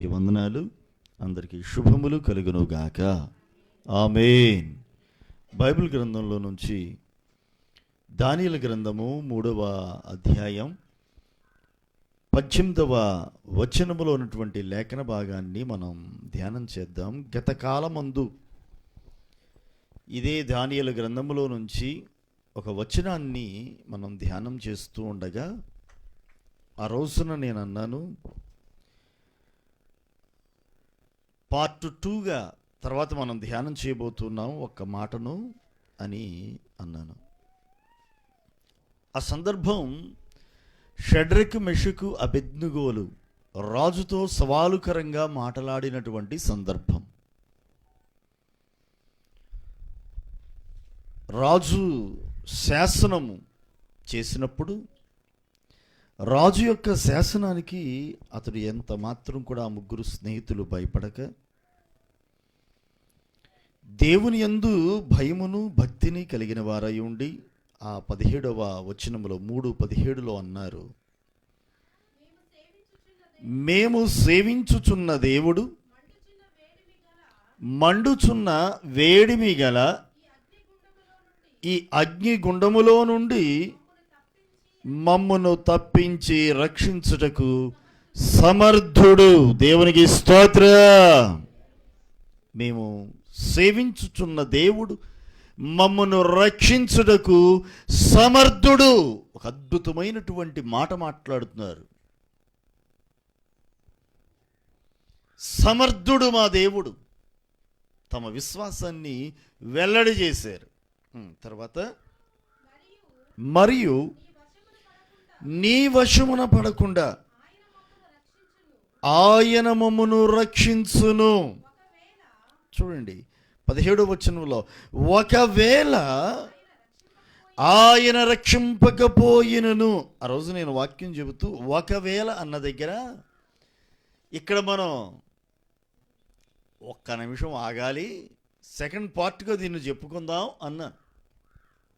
వందనాలు. అందరికీ శుభములు కలుగును గాక. ఆమేన్. బైబిల్ గ్రంథంలో నుంచి దానియేలు గ్రంథము 3వ అధ్యాయం 18వ వచనములో ఉన్నటువంటి లేఖన భాగాన్ని మనం ధ్యానం చేద్దాం. గత కాలమందు ఇదే దానియేలు గ్రంథములో నుంచి ఒక వచనాన్ని మనం ధ్యానం చేస్తూ ఉండగా ఆ రోజున నేను అన్నాను, పార్ట్ 2గా తర్వాత మనం ధ్యానం చేయబోతున్నాం ఒక్క మాటను అని అన్నాను. ఆ సందర్భం షడ్రక్, మెషకు, అబేద్నెగోలు రాజుతో సవాలుకరంగా మాట్లాడినటువంటి సందర్భం. రాజు శాసనము చేసినప్పుడు రాజు యొక్క శాసనానికి అతడు ఎంత మాత్రం కూడా ఆ ముగ్గురు స్నేహితులు భయపడక దేవుని యందు భయమును భక్తిని కలిగిన వారై ఉండి ఆ 17వ వచనములో 3:17 అన్నారు, మేము సేవించుచున్న దేవుడు మండుచున్న వేడిమి గల ఈ అగ్నిగుండములో నుండి మమ్మును తప్పించి రక్షించుటకు సమర్థుడు. దేవునికి స్తోత్రం. మేము సేవించుచున్న దేవుడు మమ్మను రక్షించుటకు సమర్థుడు. ఒక అద్భుతమైనటువంటి మాట మాట్లాడుతున్నారు. సమర్థుడు మా దేవుడు. తమ విశ్వాసాన్ని వెల్లడి చేశారు. తర్వాత మరియు నీ వశమున పడకుండా ఆయన మమ్మును రక్షించును. చూడండి 17వ వచనంలో, ఒకవేళ ఆయన రక్షింపకపోయినను. ఆ రోజు నేను వాక్యం చెబుతూ ఒకవేళ అన్న దగ్గర ఇక్కడ మనం ఒక్క నిమిషం ఆగాలి, సెకండ్ పార్ట్గా దీన్ని చెప్పుకుందాం అన్నా.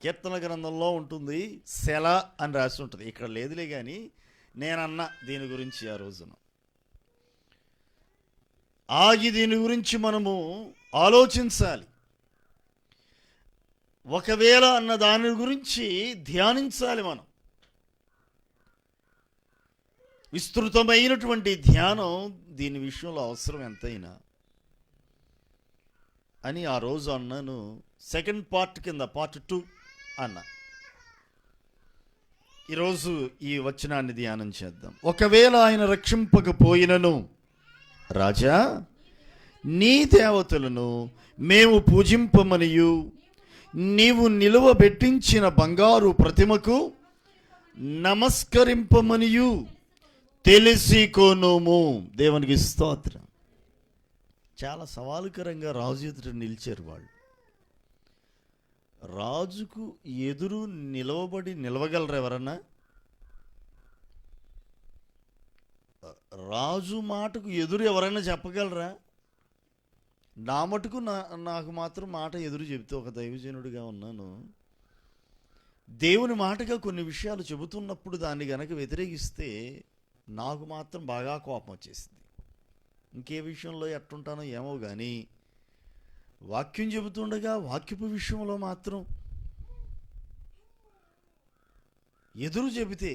కీర్తన గ్రంథంలో ఉంటుంది, సెల అని రాసి ఉంటుంది. ఇక్కడ లేదులే, కానీ నేనన్నా దీని గురించి ఆ రోజున ఆగి దీని గురించి మనము ఆలోచించాలి. ఒకవేళ అన్న దాని గురించి ధ్యానించాలి. మనం విస్తృతమైనటువంటి ధ్యానం దీని విషయంలో అవసరం ఎంతైనా అని ఆ రోజు అన్నాను. సెకండ్ పార్ట్ కింద పార్ట్ 2 అన్నా. ఈరోజు ఈ వచనాన్ని ధ్యానం చేద్దాం. ఒకవేళ ఆయన రక్షింపకపోయినను, రాజా నీ దేవతలను మేము పూజింపమనియు నీవు నిలువబెట్టించిన బంగారు ప్రతిమకు నమస్కరింపమనియు తెలిసి కొనుము. దేవునికి స్తోత్రం. చాలా సవాలుకరంగా రాజు ఎదుట నిలిచారు వాళ్ళు. రాజుకు ఎదురు నిలవగలరు ఎవరన్నా? రాజు మాటకు ఎదురు ఎవరైనా చెప్పగలరా? నా మటుకు నాకు మాత్రం మాట ఎదురు చెబితే, ఒక దైవజనుడిగా ఉన్నాను, దేవుని మాటగా కొన్ని విషయాలు చెబుతున్నప్పుడు దాన్ని గనక వ్యతిరేకిస్తే నాకు మాత్రం బాగా కోపం వచ్చేసింది. ఇంకే విషయంలో ఎట్టుంటానో ఏమో కానీ వాక్యం చెబుతుండగా వాక్యపు విషయంలో మాత్రం ఎదురు చెబితే,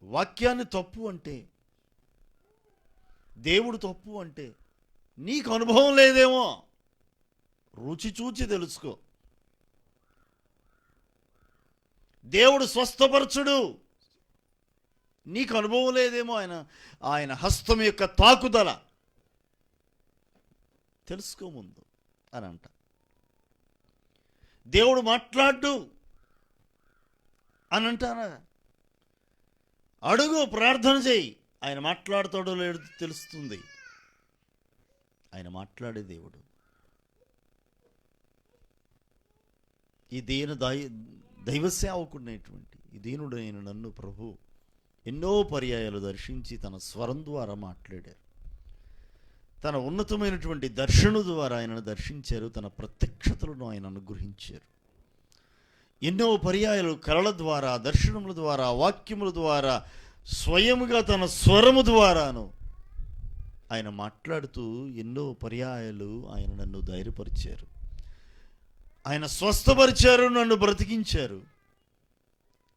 వాక్యాన్ని తప్పు అంటే, దేవుడు తప్పు అంటే, నీకు అనుభవం లేదేమో, రుచి చూచి తెలుసుకో. దేవుడు స్వస్థపరచుడు, నీకు అనుభవం లేదేమో, ఆయన హస్తం యొక్క తాకుదల తెలుసుకో ముందు అని అంట. దేవుడు మాట్లాడు అని అంటారా? అడుగు, ప్రార్థన చేయి, ఆయన మాట్లాడతాడో లేదో తెలుస్తుంది. ఆయన మాట్లాడే దేవుడు. ఈ దైవ సేవకుడైనటువంటి ఈ దీనుడైన నన్ను ప్రభు ఎన్నో పర్యాయాలు దర్శించి తన స్వరం ద్వారా మాట్లాడారు. తన ఉన్నతమైనటువంటి దర్శనం ద్వారా ఆయనను దర్శించారు. తన ప్రత్యక్షతలను ఆయన అనుగ్రహించారు. ఎన్నో పర్యాయాలు కలల ద్వారా, దర్శనముల ద్వారా, వాక్యముల ద్వారా, స్వయముగా తన స్వరము ద్వారాను ఆయన మాట్లాడుతూ ఎన్నో పర్యాయాలు ఆయన నన్ను ధైర్యపరిచారు, ఆయన స్వస్థపరిచారు, నన్ను బ్రతికించారు.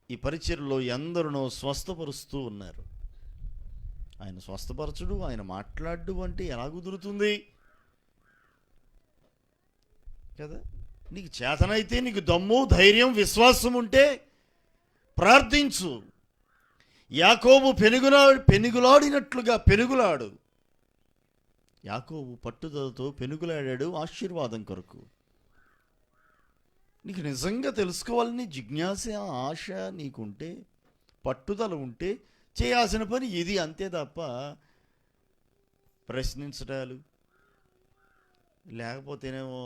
ఈ పరిచర్లో ఎందరినో స్వస్థపరుస్తూ ఉన్నారు. ఆయన స్వస్థపరచుడు, ఆయన మాట్లాడు అంటే ఎలా కుదురుతుంది కదా? నీకు చేతనైతే, నీకు దమ్ము, ధైర్యం, విశ్వాసం ఉంటే ప్రార్థించు. యాకోబు పెనుగులాడినట్లుగా పెనుగులాడు. యాకోబు పట్టుదలతో పెనుగులాడాడు ఆశీర్వాదం కొరకు. నీకు నిజంగా తెలుసుకోవాలని జిజ్ఞాస, ఆశ నీకుంటే, పట్టుదల ఉంటే చేయాల్సిన పని ఇది, అంతే తప్ప ప్రశ్నించడాలు, లేకపోతేనేమో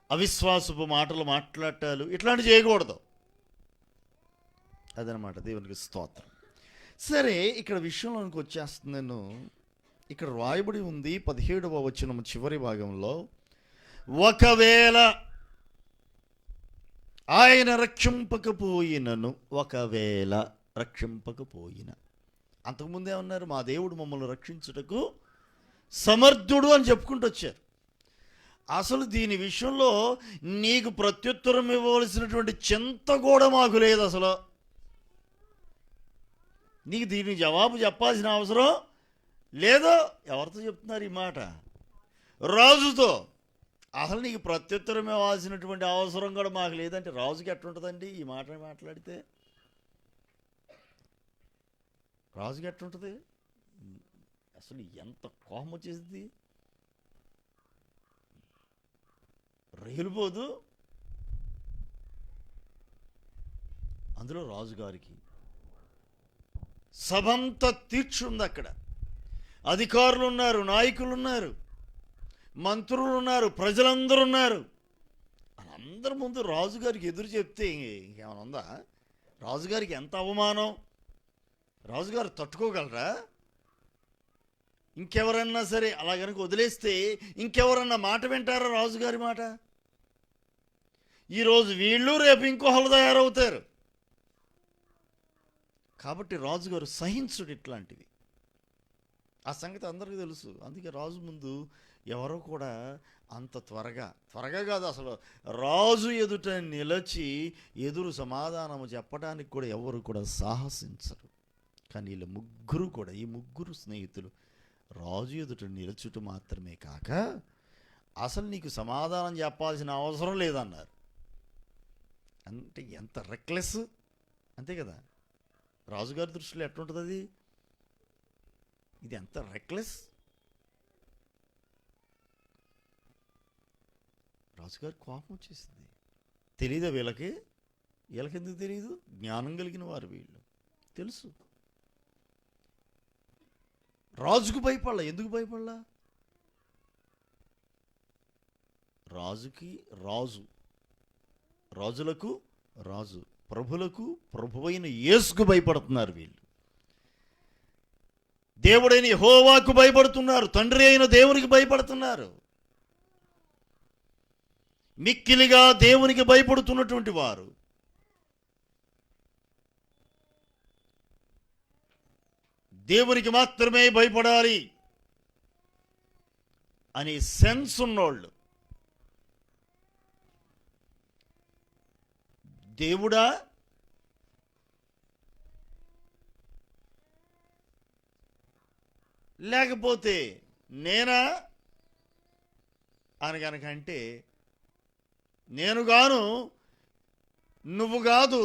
అవిశ్వాసపు మాటలు మాట్లాడటాలు ఇట్లాంటివి చేయకూడదు. అదనమాట. దేవునికి స్తోత్రం. సరే, ఇక్కడ విషయంలోనికి వచ్చేస్తున్నాను. ఇక్కడ రాయబడి ఉంది 17వ వచనం చివరి భాగంలో, ఒకవేళ ఆయన రక్షింపకపోయినను, ఒకవేళ రక్షింపకపోయిన. అంతకుముందే ఉన్నారు, మా దేవుడు మమ్మల్ని రక్షించుటకు సమర్థుడు అని చెప్పుకుంటూ వచ్చారు. అసలు దీని విషయంలో నీకు ప్రత్యుత్తరం ఇవ్వవలసినటువంటి చింత కూడా మాకు లేదు. అసలు నీకు దీనికి జవాబు చెప్పాల్సిన అవసరం లేదో. ఎవరితో చెప్తున్నారు ఈ మాట? రాజుతో. అసలు నీకు ప్రత్యుత్తరం ఇవ్వాల్సినటువంటి అవసరం కూడా మాకు లేదంటే రాజుకి ఎట్లుంటుందండి ఈ మాట మాట్లాడితే? రాజుకి ఎట్లుంటుంది? అసలు ఎంత కోపం వచ్చేసింది, రేలుపోదు. అందులో రాజుగారికి సభంతా తీర్చుంది. అక్కడ అధికారులు ఉన్నారు, నాయకులు ఉన్నారు, మంత్రులు ఉన్నారు, ప్రజలందరూ ఉన్నారు. వాళ్ళందరి ముందు రాజుగారికి ఎదురు చెప్తే ఇంకేమైనా ఉందా? రాజుగారికి ఎంత అవమానం! రాజుగారు తట్టుకోగలరా? ఇంకెవరన్నా సరే అలా కనుక వదిలేస్తే ఇంకెవరన్నా మాట వింటారా రాజుగారి మాట? ఈరోజు వీళ్ళు, రేపు ఇంకోహలు తయారవుతారు. కాబట్టి రాజుగారు సహించుడు ఇట్లాంటివి. ఆ సంగతి అందరికీ తెలుసు. అందుకే రాజు ముందు ఎవరో కూడా అంత త్వరగా కాదు, అసలు రాజు ఎదుట నిలిచి ఎదురు సమాధానము చెప్పడానికి కూడా ఎవరు కూడా సాహసించరు. కానీ వీళ్ళ ముగ్గురు కూడా, ఈ ముగ్గురు స్నేహితులు రాజు ఎదుట నిలుచుట మాత్రమే కాక అసలు నీకు సమాధానం చెప్పాల్సిన అవసరం లేదన్నారు. అంటే ఎంత రెక్లెస్, అంతే కదా? రాజుగారి దృష్టిలో ఎట్లుంటుంది అది? ఇది ఎంత రెక్లెస్! రాజుగారి కోపం వచ్చేసింది. తెలీదా వీళ్ళకి? వీళ్ళకెందుకు తెలియదు? జ్ఞానం కలిగిన వారు వీళ్ళు, తెలుసు. రాజుకు భయపడలా. ఎందుకు భయపడలా? రాజుకి రాజు, రాజులకు రాజు, ప్రభులకు ప్రభువైన యేసుకు భయపడుతున్నారు వీళ్ళు. దేవుడైన యెహోవాకు భయపడుతున్నారు, తండ్రి అయిన దేవునికి భయపడుతున్నారు. మిక్కిలిగా దేవునికి భయపడుతున్నటువంటి వారు దేవునికి మాత్రమే భయపడాలి అనే సెన్స్ ఉన్నోళ్ళు, దేవుడా లేకపోతే నేనా అని కనుకంటే, నేను గాను నువ్వు కాదు,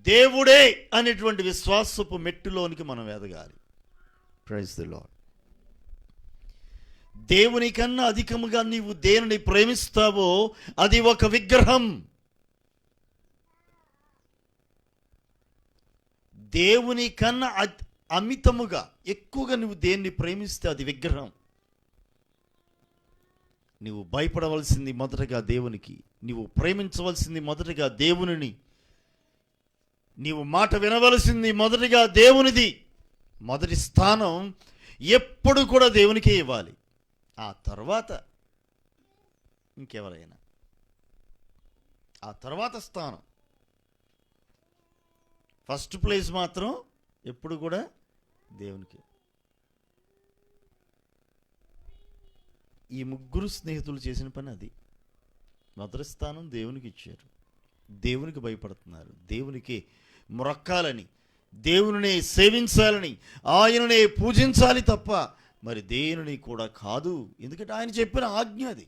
దేవుడే అనేటువంటి విశ్వాసపు మెట్టులోనికి మనం ఎదగాలి. Praise the lord. దేవుని కన్నా అధికముగా నీవు దేనిని ప్రేమిస్తావో అది ఒక విగ్రహం. దేవుని కన్నా అమితముగా ఎక్కువగా నువ్వు దేన్ని ప్రేమిస్తే అది విగ్రహం. నువ్వు భయపడవలసింది మొదటగా దేవునికి, నీవు ప్రేమించవలసింది మొదటగా దేవునిని, నీవు మాట వినవలసింది మొదటిగా దేవునిది. మొదటి స్థానం ఎప్పుడు కూడా దేవునికే ఇవ్వాలి. ఆ తర్వాత ఇంకెవరైనా, ఆ తర్వాత స్థానం. ఫస్ట్ ప్లేస్ మాత్రం ఎప్పుడు కూడా దేవునికి. ఈ ముగ్గురు స్నేహితులు చేసిన పని అది. మొదటి స్థానం దేవునికి ఇచ్చారు, దేవునికి భయపడుతున్నారు, దేవునికి మొరక్కాలని, దేవునినే సేవించాలని, ఆయననే పూజించాలి తప్ప మరి దేనిని కూడా కాదు. ఎందుకంటే ఆయన చెప్పిన ఆజ్ఞ అది.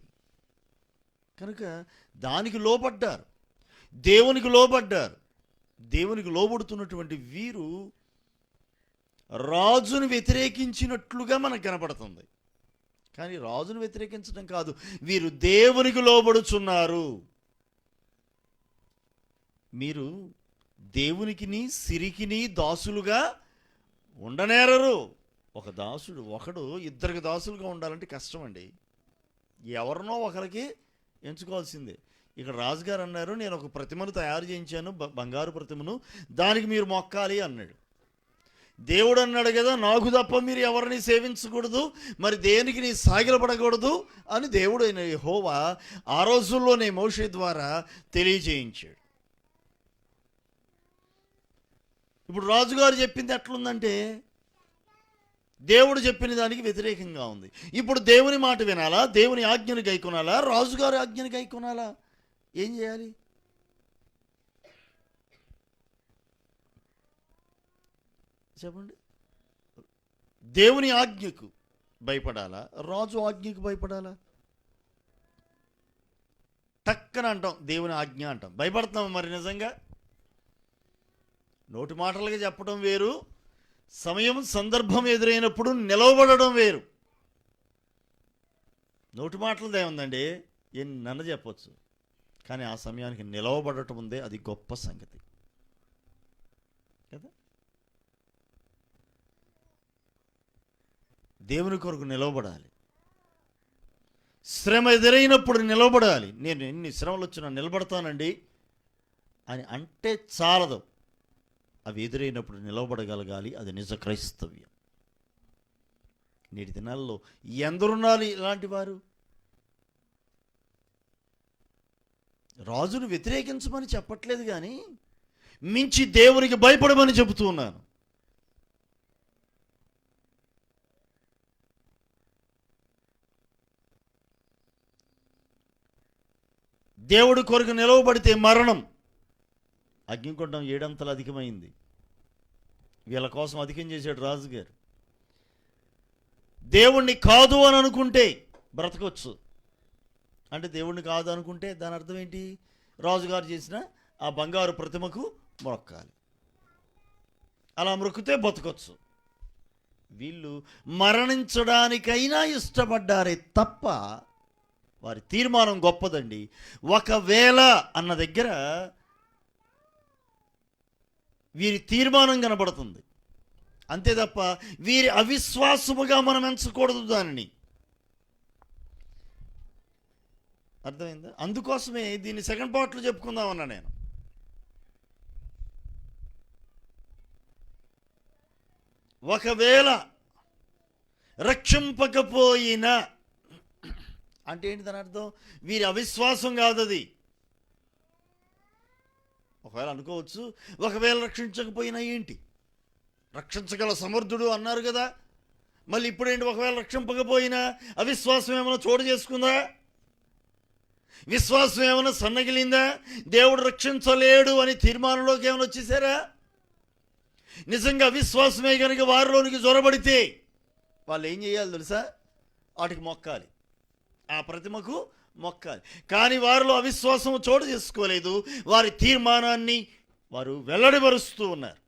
కనుక దానికి లోబడ్డారు, దేవునికి లోబడ్డారు. దేవునికి లోబడుతున్నటువంటి వీరు రాజును వ్యతిరేకించినట్లుగా మనకు కనపడుతుంది. కానీ రాజును వ్యతిరేకించడం కాదు, వీరు దేవునికి లోబడుచున్నారు. మీరు దేవునికిని సిరికిని దాసులుగా ఉండనేరరు. ఒక దాసుడు ఒకడు ఇద్దరికి దాసులుగా ఉండాలంటే కష్టం అండి. ఎవరినో ఒకరికి ఎంచుకోవాల్సిందే. ఇక్కడ రాజుగారు అన్నారు, నేను ఒక ప్రతిమను తయారు చేయించాను, బంగారు ప్రతిమను, దానికి మీరు మొక్కాలి అన్నాడు. దేవుడు అన్నాడు కదా, నాకు తప్ప మీరు ఎవరిని సేవించకూడదు, మరి దేనికి నీ సాగిలపడకూడదు అని దేవుడు అయిన యెహోవా ఆ రోజుల్లోనే మోషే ద్వారా తెలియజేయించాడు. ఇప్పుడు రాజుగారు చెప్పింది ఎట్లుందంటే దేవుడు చెప్పిన దానికి వ్యతిరేకంగా ఉంది. ఇప్పుడు దేవుని మాట వినాలా, దేవుని ఆజ్ఞను గైకొనాలా, రాజుగారి ఆజ్ఞను గైకొనాలా? ఏం చేయాలి? చెప్పండి. దేవుని ఆజ్ఞకు భయపడాలా, రాజు ఆజ్ఞకు భయపడాలా? టక్కన అంటాం దేవుని ఆజ్ఞ అంటాం, భయపడతాం. మరి నిజంగా నోటి మాటలుగా చెప్పడం వేరు, సమయం సందర్భం ఎదురైనప్పుడు నిలవబడడం వేరు. నోటి మాటలదే ఉందండి, ఎన్నన్న చెప్పచ్చు, కానీ ఆ సమయానికి నిలవబడటం ఉందే, అది గొప్ప సంగతి కదా. దేవుని కొరకు నిలవబడాలి. శ్రమ ఎదురైనప్పుడు నిలవబడాలి. నేను ఎన్ని శ్రమలు వచ్చినా నిలబడతానండి అని అంటే చాలదు, అవి ఎదురైనప్పుడు నిలవబడగలగాలి. అది నిజ క్రైస్తవ్యం. నేటి దినాల్లో ఎందరున్నారు ఇలాంటి వారు? రాజును వ్యతిరేకించమని చెప్పట్లేదు, కానీ మించి దేవునికి భయపడమని చెబుతూ ఉన్నాను. దేవుడి కొరకు నిలవబడితే మరణం, అగ్నికొండం 7 అంతలు అధికమైంది. వీళ్ళ కోసం అధికం చేశాడు రాజుగారు. దేవుణ్ణి కాదు అని అనుకుంటే బ్రతకొచ్చు అంటే, దేవుణ్ణి కాదు అనుకుంటే దాని అర్థం ఏంటి? రాజుగారు చేసిన ఆ బంగారు ప్రతిమకు మొక్కాలి, అలా మొక్కితే బతకొచ్చు. వీళ్ళు మరణించడానికైనా ఇష్టపడ్డారే తప్ప వారి తీర్మానం గొప్పదండి. ఒకవేళ అన్న దగ్గర వీరి తీర్మానం కనబడుతుంది అంతే తప్ప వీరి అవిశ్వాసముగా మనం ఎంచకూడదు దానిని. అర్థమైందా? అందుకోసమే దీన్ని సెకండ్ పార్ట్లో చెప్పుకుందామన్నా నేను. ఒకవేళ రక్షింపకపోయినా అంటే ఏంటి దాని అర్థం? వీరి అవిశ్వాసం కాదు అది. ఒకవేళ అనుకోవచ్చు, ఒకవేళ రక్షించకపోయినా ఏంటి, రక్షించగల సమర్థుడు అన్నారు కదా, మళ్ళీ ఇప్పుడేంటి ఒకవేళ రక్షింపకపోయినా? అవిశ్వాసం ఏమైనా చోటు చేసుకుందా? విశ్వాసం ఏమైనా సన్నగిలిందా? దేవుడు రక్షించలేడు అని తీర్మానంలోకి ఏమైనా వచ్చేసారా? నిజంగా అవిశ్వాసమే కనుక వారిలోనికి జొరబడితే వాళ్ళు ఏం చేయాలి తెలుసా? వాటికి మొక్కాలి, ఆ ప్రతిమకు మొక్కాలి. కానీ వారిలో అవిశ్వాసం చోటు చేసుకోలేదు. వారి తీర్మానాన్ని వారు వెల్లడిపరుస్తూ ఉన్నారు.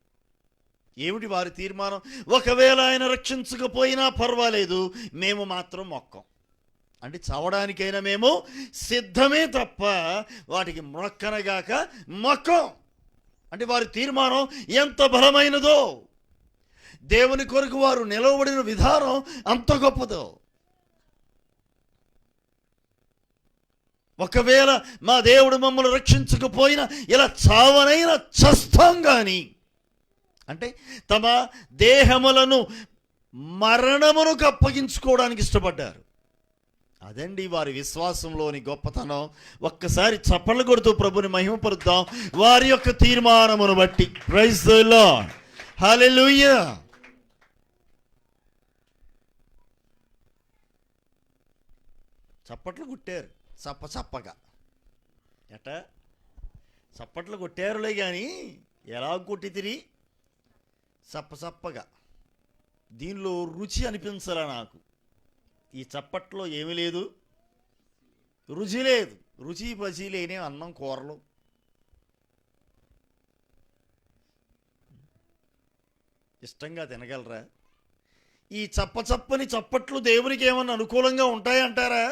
ఏమిటి వారి తీర్మానం? ఒకవేళ ఆయన రక్షించకపోయినా పర్వాలేదు, మేము మాత్రం మొక్కం. అంటే చావడానికైనా మేము సిద్ధమే తప్ప వాటికి మొక్కనగాక మొక్కం. అంటే వారి తీర్మానం ఎంత బలమైనదో, దేవుని కొరకు వారు నిలవబడిన విధానం అంత గొప్పదో. ఒకవేళ మా దేవుడు మమ్మల్ని రక్షించకపోయినా ఇలా చావనైనా చస్తాం కానీ, అంటే తమ దేహములను మరణమునకు అప్పగించుకోవడానికి ఇష్టపడ్డారు. అదండి వారి విశ్వాసంలోని గొప్పతనం. ఒక్కసారి చప్పట్లు కొడుతూ ప్రభుని మహిమపరుద్దాం వారి యొక్క తీర్మానమును బట్టి. ప్రైజ్ ది లార్డ్, హల్లెలూయా. చప్పట్లు కొట్టారు చప్పగా. ఎట చప్పట్లు కొట్టారులే కానీ ఎలా కొట్టి తిరిగి చప్పగా. దీనిలో రుచి అనిపించలా నాకు. ఈ చప్పట్లో ఏమీ లేదు, రుచి లేదు. రుచి పచి లేని అన్నం కూరలు. ఇష్టంగా తినగలరా? ఈ చప్పని చప్పట్లు దేవునికి ఏమన్నా అనుకూలంగా ఉంటాయంటారా?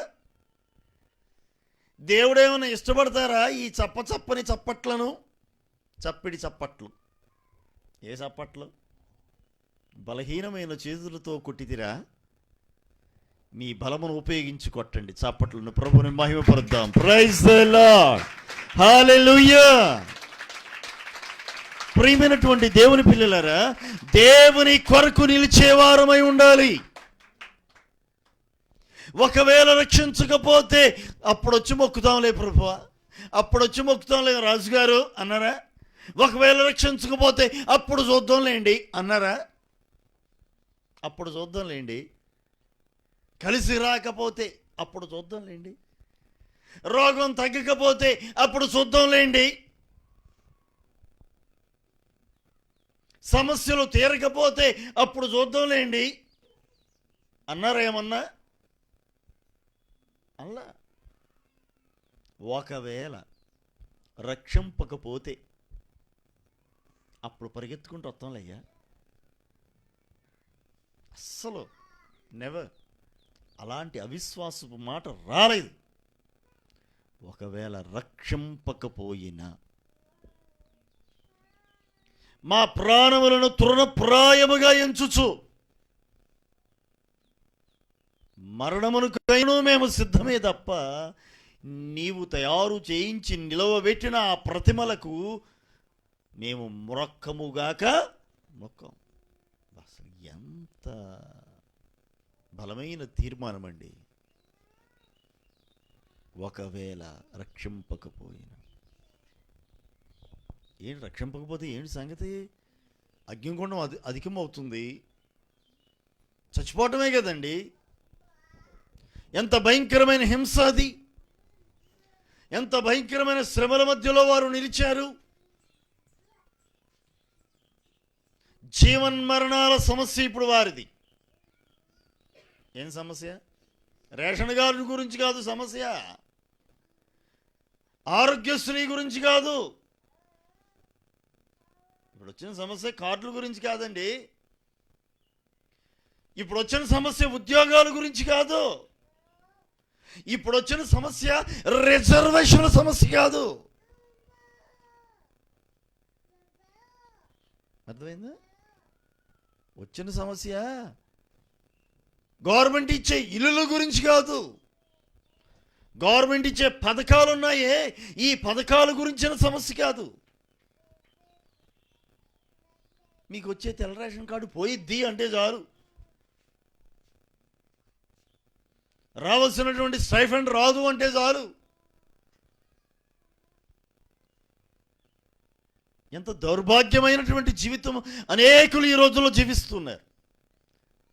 దేవుడేమన్నా ఇష్టపడతారా ఈ చప్పని చప్పట్లను? చప్పిడి చప్పట్లు. ఏ చప్పట్లు? బలహీనమైన చేతులతో కొట్టితిరా? మీ బలమును ఉపయోగించి కొట్టండి చప్పట్లను. ప్రభువుని మహిమపరుద్దాం. Praise the lord. హల్లెలూయా. ప్రియమైనటువంటి దేవుని పిల్లలారా, దేవుని కొరకు నిలిచేవారమై ఉండాలి. ఒకవేళ రక్షించకపోతే అప్పుడొచ్చి మొక్కుతాంలే ప్రభువా, అప్పుడొచ్చి మొక్కుతాంలే రాజుగారు అన్నారా? ఒకవేళ రక్షించకపోతే అప్పుడు చూద్దాంలేండి అన్నారా? అప్పుడు చూద్దాంలేండి. కలిసి రాకపోతే అప్పుడు చూద్దాంలేండి. రోగం తగ్గకపోతే అప్పుడు చూద్దాంలేండి. సమస్యలు తీరకపోతే అప్పుడు చూద్దాంలేండి అన్నారేమన్నా? అలా ఒకవేళ రక్షింపకపోతే అప్పుడు పరిగెత్తుకుంటూ వస్తాంలయ్యా. అస్సలు నెవర్. అలాంటి అవిశ్వాసపు మాట రాలేదు. ఒకవేళ రక్షింపకపోయినా మా ప్రాణములను తృణప్రాయముగా ఎంచుచు మరణమునకైనా మేము సిద్ధమే తప్ప నీవు తయారు చేయించి నిలవబెట్టిన ఆ ప్రతిమలకు మేము మొక్కముగాక మొక్కం. అసలు ఎంత బలమైన తీర్మానం అండి. ఒకవేళ రక్షింపకపోయినా ఏంటి? రక్షింపకపోతే ఏంటి సంగతి? అగ్నిగుండం అధికమవుతుంది, చచ్చిపోవటమే కదండి. ఎంత భయంకరమైన హింస అది! ఎంత భయంకరమైన శ్రమల మధ్యలో వారు నిలిచారు. జీవన్మరణాల సమస్య ఇప్పుడు వారిది. ఏం సమస్య? రేషన్ కార్డు గురించి కాదు సమస్య, ఆరోగ్యశ్రీ గురించి కాదు. ఇప్పుడు వచ్చిన సమస్య కార్డుల గురించి కాదండి. ఇప్పుడు వచ్చిన సమస్య ఉద్యోగాల గురించి కాదు. ఇప్పుడు వచ్చిన సమస్య రిజర్వేషన్ల సమస్య కాదు. అర్థమైందా? వచ్చిన సమస్య గవర్నమెంట్ ఇచ్చే ఇల్లుల గురించి కాదు. గవర్నమెంట్ ఇచ్చే పథకాలు ఉన్నాయే, ఈ పథకాల గురించిన సమస్య కాదు. మీకు వచ్చే తెల్ల రేషన్ కార్డు పోయిద్ది అంటే చాలు, రావాల్సినటువంటి స్టైఫండ్ రాదు అంటే చాలు. ఎంత దౌర్భాగ్యమైనటువంటి జీవితం అనేకులు ఈ రోజుల్లో జీవిస్తున్నారు.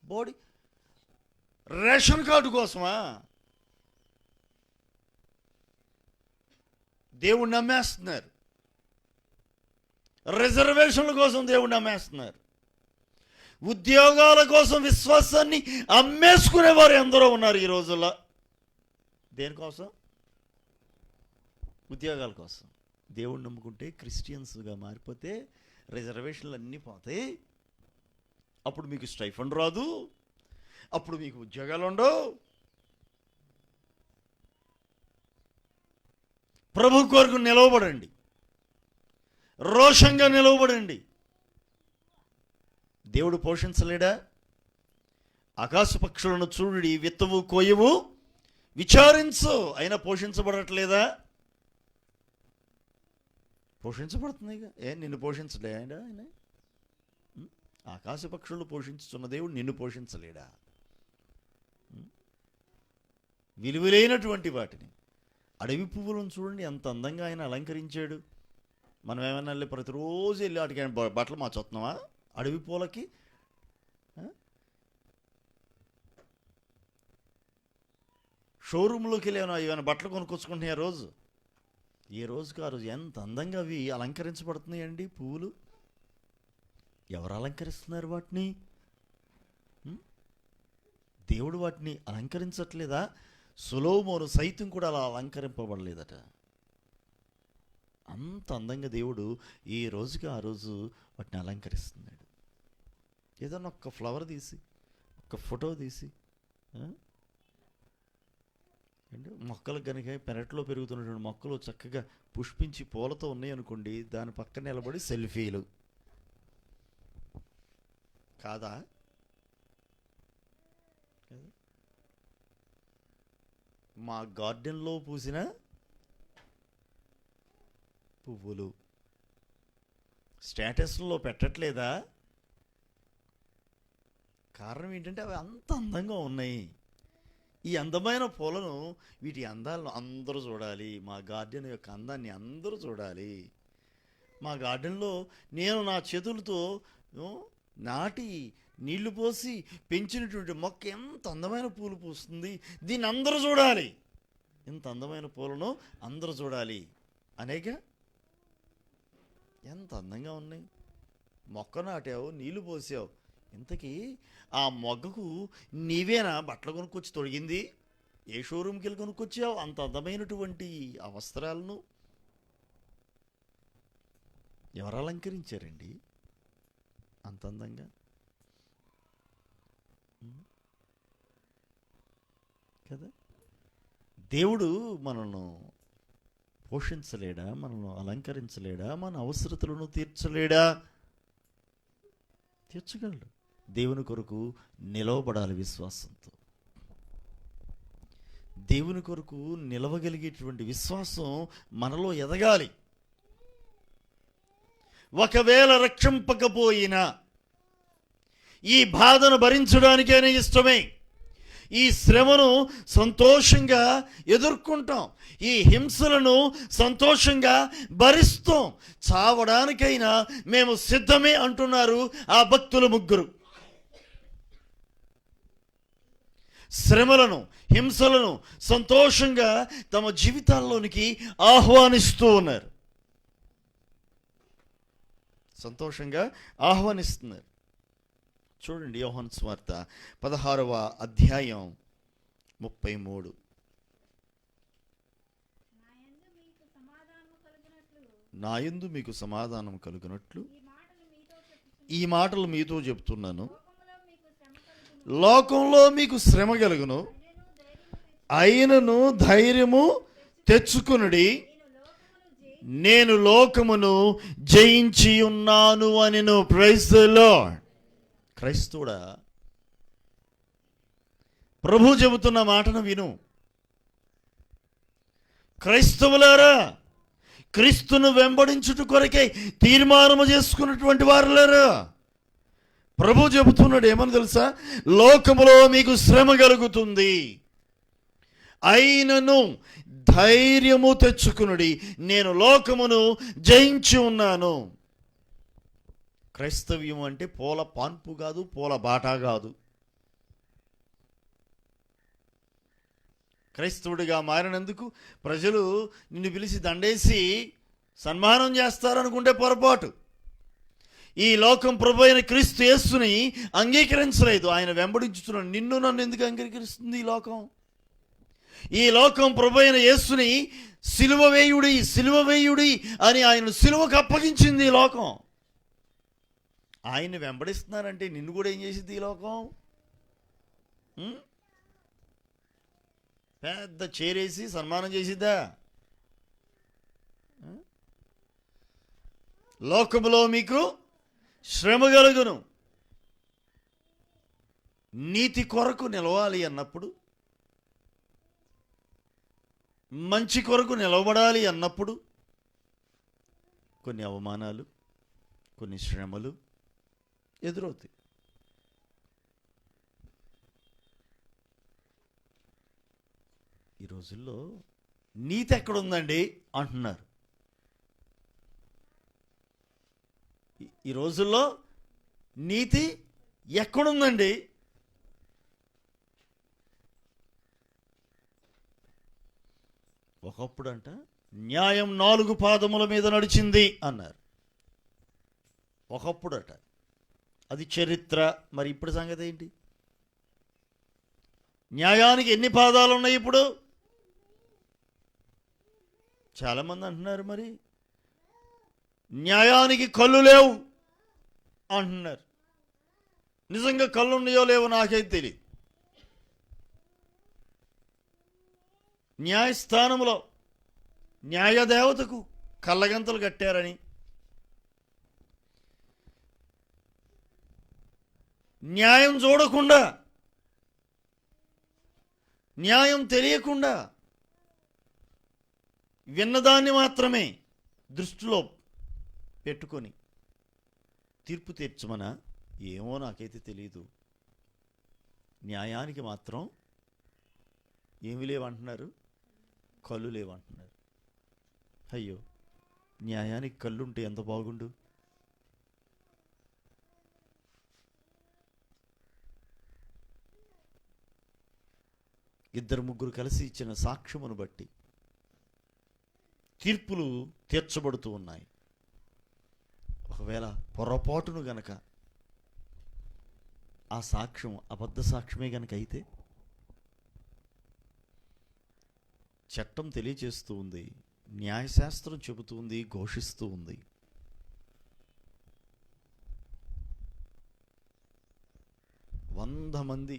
బాడీ రేషన్ కార్డు కోసమా దేవుణ్ణి నమ్మేస్తున్నారు. రిజర్వేషన్ల కోసం దేవుణ్ణి అమ్మేస్తున్నారు. ఉద్యోగాల కోసం విశ్వాసాన్ని అమ్మేసుకునేవారు ఎందరో ఉన్నారు ఈ రోజుల్లో. దేనికోసం? ఉద్యోగాల కోసం. దేవుణ్ణి నమ్ముకుంటే క్రిస్టియన్స్గా మారిపోతే రిజర్వేషన్లు అన్నీ పోతాయి. అప్పుడు మీకు స్టైఫండ్ రాదు, అప్పుడు మీకు ఉద్యోగాలు ఉండవు. ప్రభు కొరకు నిలవబడండి, రోషంగా నిలవబడండి. దేవుడు పోషించలేడా? ఆకాశ పక్షులను చూడి, విత్తవు కోయవు విచారించు, అయినా పోషించబడట్లేదా? పోషించబడుతుందిగా. నిన్ను పోషించలే ఆయన? ఆకాశ పక్షులను పోషించుతున్న దేవుడు నిన్ను పోషించలేడా? విలువలైనటువంటి వాటిని, అడవి పువ్వులను చూడండి ఎంత అందంగా ఆయన అలంకరించాడు. మనం ఏమన్నా వెళ్ళి ప్రతిరోజు వెళ్ళి వాటికి బట్టలు మార్చొస్తున్నావా? అడవి పూలకి షోరూంలోకి వెళ్ళి ఏమైనా బట్టలు కొనుక్కొచ్చుకుంటున్నాయి ఆ రోజు. ఏ రోజుకి ఆ రోజు ఎంత అందంగా అవి అలంకరించబడుతున్నాయండి పువ్వులు. ఎవరు అలంకరిస్తున్నారు వాటిని? దేవుడు వాటిని అలంకరించట్లేదా? సొలొమోను సైతం కూడా అలా అలంకరింపబడలేదట. అంత అందంగా దేవుడు ఏ రోజుకి ఆ రోజు వాటిని అలంకరిస్తున్నాడు. ఏదన్నా ఒక్క ఫ్లవర్ తీసి, ఒక్క ఫోటో తీసి, అంటే మొక్కలు కనుక పెరట్లో పెరుగుతున్నటువంటి మొక్కలు చక్కగా పుష్పించి పూలతో ఉన్నాయి అనుకోండి, దాని పక్కన నిలబడి సెల్ఫీలు కాదా? మా గార్డెన్లో పూసిన పువ్వులు స్టేటస్లో పెట్టట్లేదా? కారణం ఏంటంటే అవి అంత అందంగా ఉన్నాయి. ఈ అందమైన పూలను, వీటి అందాలను అందరూ చూడాలి. మా గార్డెన్ యొక్క అందాన్ని అందరూ చూడాలి. మా గార్డెన్లో నేను నా చేతులతో నాటి నీళ్లు పోసి పెంచినటువంటి మొక్క ఎంత అందమైన పూలు పూస్తుంది, దీన్ని అందరూ చూడాలి. ఇంత అందమైన పూలను అందరూ చూడాలి అనేక ఎంత అందంగా ఉన్నాయి. మొక్క నాటావు, నీళ్లు పోసావు, ఇంతకీ ఆ మొగ్గకు నీవేనా బట్టలు కొనుక్కొచ్చి తొడిగింది? ఏ షోరూమ్కి వెళ్ళి కొనుక్కొచ్చావు అంత అందమైనటువంటి ఆ వస్త్రాలను? ఎవరు అలంకరించారండి అంత అందంగా? కదా, దేవుడు మనల్ని పోషించలేడా? మనల్ని అలంకరించలేడా? మన అవసరతలను తీర్చలేడా? తీర్చగలడు. దేవుని కొరకు నిలవబడాలి విశ్వాసంతో. దేవుని కొరకు నిలవగలిగేటువంటి విశ్వాసం మనలో ఎదగాలి. ఒకవేళ రక్షింపకపోయినా ఈ బాధను భరించడానికైనా ఇష్టమే. ఈ శ్రమను సంతోషంగా ఎదుర్కొంటాం, ఈ హింసలను సంతోషంగా భరిస్తాం, చావడానికైనా మేము సిద్ధమే అంటున్నారు ఆ భక్తులు ముగ్గురు. శ్రమలను, హింసలను సంతోషంగా తమ జీవితాల్లోనికి ఆహ్వానిస్తూ ఉన్నారు. సంతోషంగా ఆహ్వానిస్తున్నారు. చూడండి, యోహాను సువార్త 16వ అధ్యాయం 33. నాయందు మీకు సమాధానం కలుగునట్లు ఈ మాటలు మీతో చెప్తున్నాను. లోకంలో మీకు శ్రమ కలుగును, అయినను ధైర్యము తెచ్చుకొనుడి, నేను లోకమును జయించి ఉన్నాను అనెను. Praise the lord. క్రైస్తవుడా, ప్రభు చెబుతున్న మాటను విను. క్రైస్తవులారా, క్రీస్తును వెంబడించుట కొరకై తీర్మానము చేసుకున్నటువంటి వారులారా, ప్రభు చెబుతున్నాడు ఏమని తెలుసా? లోకములో మీకు శ్రమ కలుగుతుంది, అయినను ధైర్యము తెచ్చుకునుడి, నేను లోకమును జయించి ఉన్నాను. క్రైస్తవ్యం అంటే పూల పాన్పు కాదు, పూల బాటా కాదు. క్రైస్తవుడిగా మారినందుకు ప్రజలు నిన్ను పిలిచి దండేసి సన్మానం చేస్తారనుకుంటే పొరపాటు. ఈ లోకం ప్రభు అయిన క్రీస్తు యేసుని అంగీకరించలేదు. ఆయన వెంబడించుతున్నాడు. నిన్ను నన్ను ఎందుకు అంగీకరిస్తుంది ఈ లోకం? ఈ లోకం ప్రభు అయిన యేసుని సిలువ వేయుడి అని ఆయన సిలువకు అప్పగించింది ఈ లోకం. ఆయన్ని వెంబడిస్తున్నారంటే నిన్ను కూడా ఏం చేసింది ఈ లోకం? పెద్ద చేరేసి సన్మానం చేసిద్దా? లోకములో మీకు శ్రమ కలుగును, నీతి కొరకు నిలవాలి అన్నప్పుడు, మంచి కొరకు నిలబడాలి అన్నప్పుడు కొన్ని అవమానాలు, కొన్ని శ్రమలు ఎదురవుతాయి. ఈ రోజుల్లో నీతి ఎక్కడుందండి అంటున్నారు. ఈ రోజుల్లో నీతి ఎక్కడుందండి? ఒకప్పుడంట న్యాయం 4 పాదముల మీద నడిచింది అన్నారు. ఒకప్పుడట, అది చరిత్ర. మరి ఇప్పుడు సంగతి ఏంటి? న్యాయానికి ఎన్ని పాదాలు ఉన్నాయి ఇప్పుడు? చాలామంది అంటున్నారు మరి న్యాయానికి కళ్ళు లేవు అంటున్నారు. నిజంగా కళ్ళు ఉన్నాయో లేవో నాకైతే తెలియదు. న్యాయస్థానంలో న్యాయదేవతకు కళ్ళగంతలు కట్టారని, న్యాయం చూడకుండా, న్యాయం తెలియకుండా విన్నదాన్ని మాత్రమే దృష్టిలో పెట్టుకొని తీర్పు తీర్చమనా? ఏమో నాకైతే తెలియదు. న్యాయానికి మాత్రం ఏమి లేవంటున్నారు, కళ్ళు లేవంటున్నారు. అయ్యో, న్యాయానికి కళ్ళుంటే ఎంత బాగుండు. ఇద్దరు ముగ్గురు కలిసి ఇచ్చిన సాక్ష్యమును బట్టి తీర్పులు తీర్చబడుతూ ఉన్నాయి. ఒకవేళ పొరపాటును గనక ఆ సాక్ష్యం అబద్ధ సాక్ష్యమే గనక అయితే చట్టం తెలియచేస్తూ ఉంది, న్యాయశాస్త్రం చెబుతూ ఉంది, ఘోషిస్తూ ఉంది. వంద మంది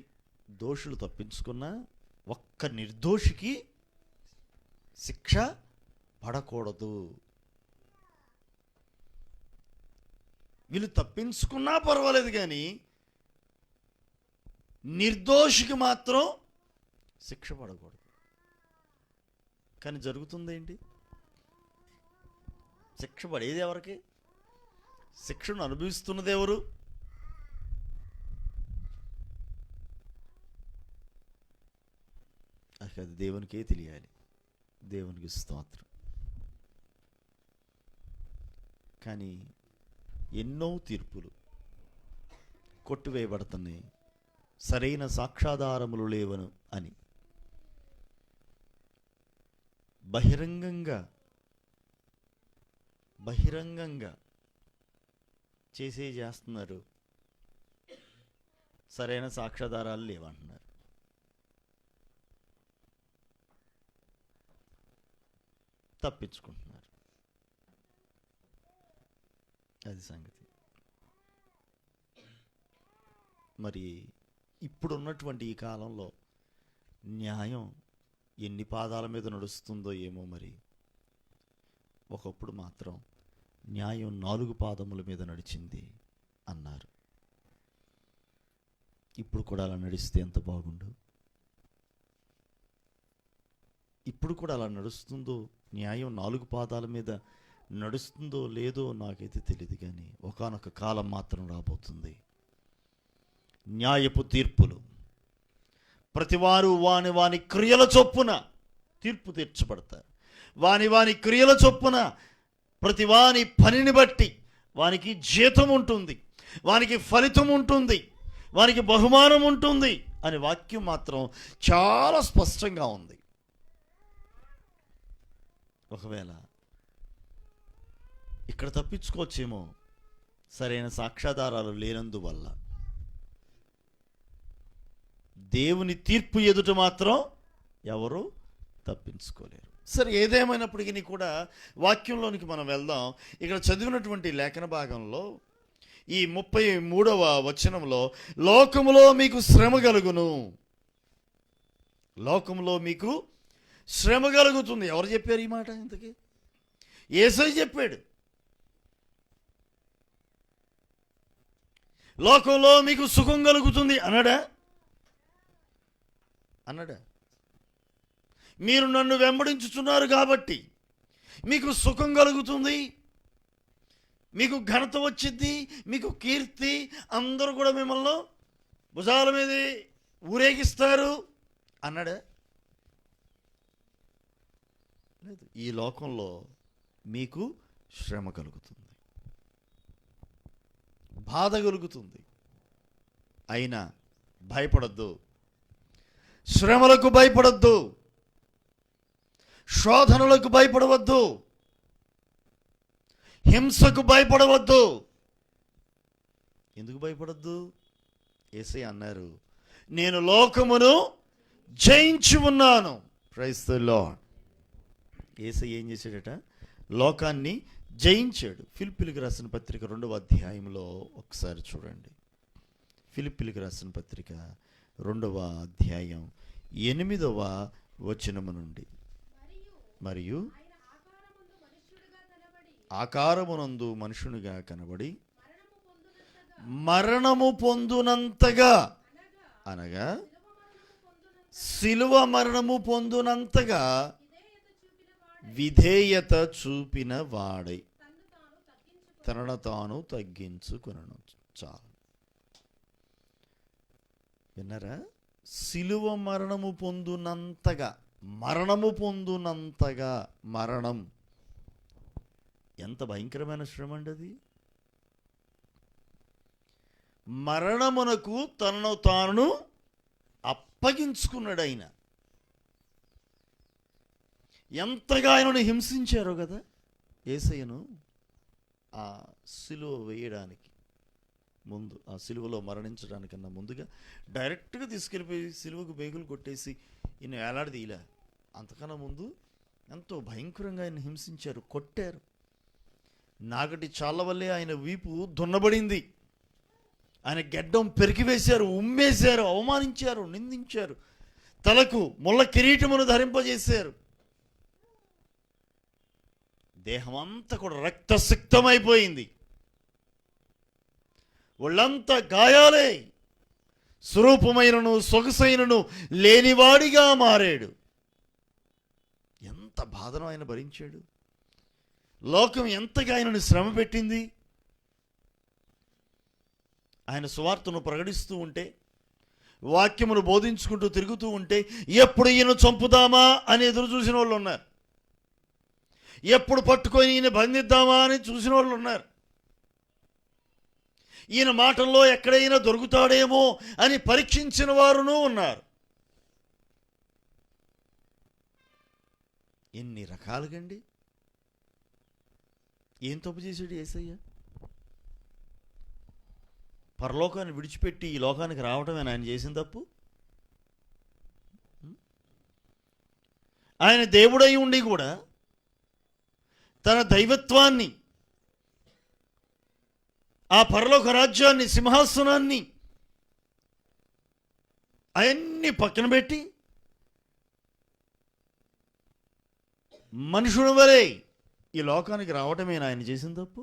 దోషులు తప్పించుకున్నా ఒక్క నిర్దోషికి శిక్ష పడకూడదు. వీళ్ళు తప్పించుకున్నా పర్వాలేదు, కానీ నిర్దోషికి మాత్రం శిక్ష పడకూడదు. కానీ జరుగుతుందేంటి? శిక్ష పడేది ఎవరికి? శిక్షను అనుభవిస్తున్నది ఎవరు? అది దేవునికే తెలియాలి. దేవునికి స్తోత్రం. కానీ ఎన్నో తీర్పులు కొట్టివేయబడుతున్నాయి, సరైన సాక్ష్యాధారములు లేవను అని బహిరంగంగా చేస్తున్నారు. సరైన సాక్ష్యాధారాలు లేవంటున్నారు. తప్పించుకుంటున్నారు. అది సంగతి. మరి ఇప్పుడున్నటువంటి ఈ కాలంలో న్యాయం ఎన్ని పాదాల మీద నడుస్తుందో ఏమో. మరి ఒకప్పుడు మాత్రం న్యాయం 4 పాదముల మీద నడిచింది అన్నారు. ఇప్పుడు కూడా అలా నడిస్తే ఎంత బాగుండు. ఇప్పుడు కూడా అలా నడుస్తుందో, న్యాయం 4 పాదాల మీద నడుస్తుందో లేదో నాకైతే తెలియదు. కానీ ఒకానొక కాలం మాత్రం రాబోతుంది. న్యాయపు తీర్పులు, ప్రతివారు వాని క్రియల చొప్పున తీర్పు తీర్చబడతారు. వాని క్రియల చొప్పున ప్రతి వాని పనిని బట్టి వానికి జీతం ఉంటుంది, వానికి ఫలితం ఉంటుంది, వానికి బహుమానం ఉంటుంది అనే వాక్యం మాత్రం చాలా స్పష్టంగా ఉంది. ఒకవేళ ఇక్కడ తప్పించుకోవచ్చేమో, సరైన సాక్ష్యాధారాలు లేనందువల్ల. దేవుని తీర్పు ఎదుట మాత్రం ఎవరు తప్పించుకోలేరు. సరే, ఏదేమైనప్పటికీ కూడా వాక్యంలోనికి మనం వెళ్దాం. ఇక్కడ చదివినటువంటి లేఖన భాగంలో ఈ 33వ వచనంలో లోకములో మీకు శ్రమ కలుగును, లోకములో మీకు శ్రమ కలుగుతుంది. ఎవరు చెప్పారు ఈ మాట? ఇంతకీ యేసయ్య చెప్పాడు. లోకంలో మీకు సుఖం కలుగుతుంది అన్నాడా? మీరు నన్ను వెంబడించుచున్నారు కాబట్టి మీకు సుఖం కలుగుతుంది, మీకు ఘనత వచ్చింది, మీకు కీర్తి, అందరూ కూడా మిమ్మల్ని భుజాల మీద ఊరేగిస్తారు అన్నాడా? లేదు. ఈ లోకంలో మీకు శ్రమ కలుగుతుంది, బాధ కలుగుతుంది. అయినా భయపడద్దు, శ్రమలకు భయపడద్దు, శోధనలకు భయపడవద్దు, హింసకు భయపడవద్దు. ఎందుకు భయపడద్దు? యేసయ్య అన్నారు, నేను లోకమును జయించి ఉన్నాను. Praise the lord. యేసయ్య ఏం చేశాడట? లోకాన్ని జయించాడు. ఫిలిప్పీయులకు రాసిన పత్రిక 2వ అధ్యాయంలో ఒకసారి చూడండి. ఫిలిప్పీయులకు రాసిన పత్రిక 2వ అధ్యాయం 8వ వచనము నుండి, మరియు ఆకారమునందు మనుషునిగా కనబడి మరణము పొందునంతగా, అనగా శిలువ మరణము పొందునంతగా విధేయత చూపిన వాడై తనను తాను తగ్గించుకొనెను. చాలు. విన్నారా? శిలువ మరణము పొందునంతగా, మరణము పొందునంతగా. మరణం ఎంత భయంకరమైన శ్రమ అండి అది. మరణమునకు తనను తాను అప్పగించుకున్నాడు ఆయన. ఎంతగా ఆయనను హింసించారో కదా యేసయ్యను. ఆ సిలువ వేయడానికి ముందు, ఆ సిలువలో మరణించడానికన్నా ముందుగా డైరెక్ట్గా తీసుకెళ్ళిపోయి సిలువకు బేగులు కొట్టేసి ఈయన వేలాడదీయలే. అంతకన్నా ముందు ఎంతో భయంకరంగా ఆయన హింసించారు, కొట్టారు. నాగటి చాళ్ళ వల్లే ఆయన వీపు దున్నబడింది. ఆయన గెడ్డం పెరికివేశారు, ఉమ్మేశారు, అవమానించారు, నిందించారు. తలకు ముళ్ళ కిరీటమును ధరింపజేశారు. దేహం అంతా కూడా రక్తసిక్తమైపోయింది. ఒళ్ళంతా గాయాలే. స్వరూపమైనను సొగసైనను లేనివాడిగా మారాడు. ఎంత బాధను ఆయన భరించాడు. లోకం ఎంతగా ఆయనను శ్రమ పెట్టింది. ఆయన సువార్తను ప్రకటిస్తూ ఉంటే, వాక్యమును బోధించుకుంటూ తిరుగుతూ ఉంటే, ఎప్పుడు ఈయన చంపుదామా అని ఎదురు చూసిన వాళ్ళు ఉన్నారు. ఎప్పుడు పట్టుకొని ఈయన బంధిద్దామా అని చూసిన వాళ్ళు ఉన్నారు. ఈయన మాటల్లో ఎక్కడైనా దొరుకుతాడేమో అని పరీక్షించిన వారును ఉన్నారు. ఎన్ని రకాలుగండి. ఏం తప్పు చేశాడు యేసయ్య? పరలోకాన్ని విడిచిపెట్టి ఈ లోకానికి రావటమే ఆయన చేసిన తప్పు. ఆయన దేవుడై ఉండి కూడా తన దైవత్వాన్ని, ఆ పరలోక రాజ్యాన్ని, సింహాసనాన్ని అవన్నీ పక్కన పెట్టి మనుషుని వలె ఈ లోకానికి రావటమే ఆయన చేసిన తప్పు.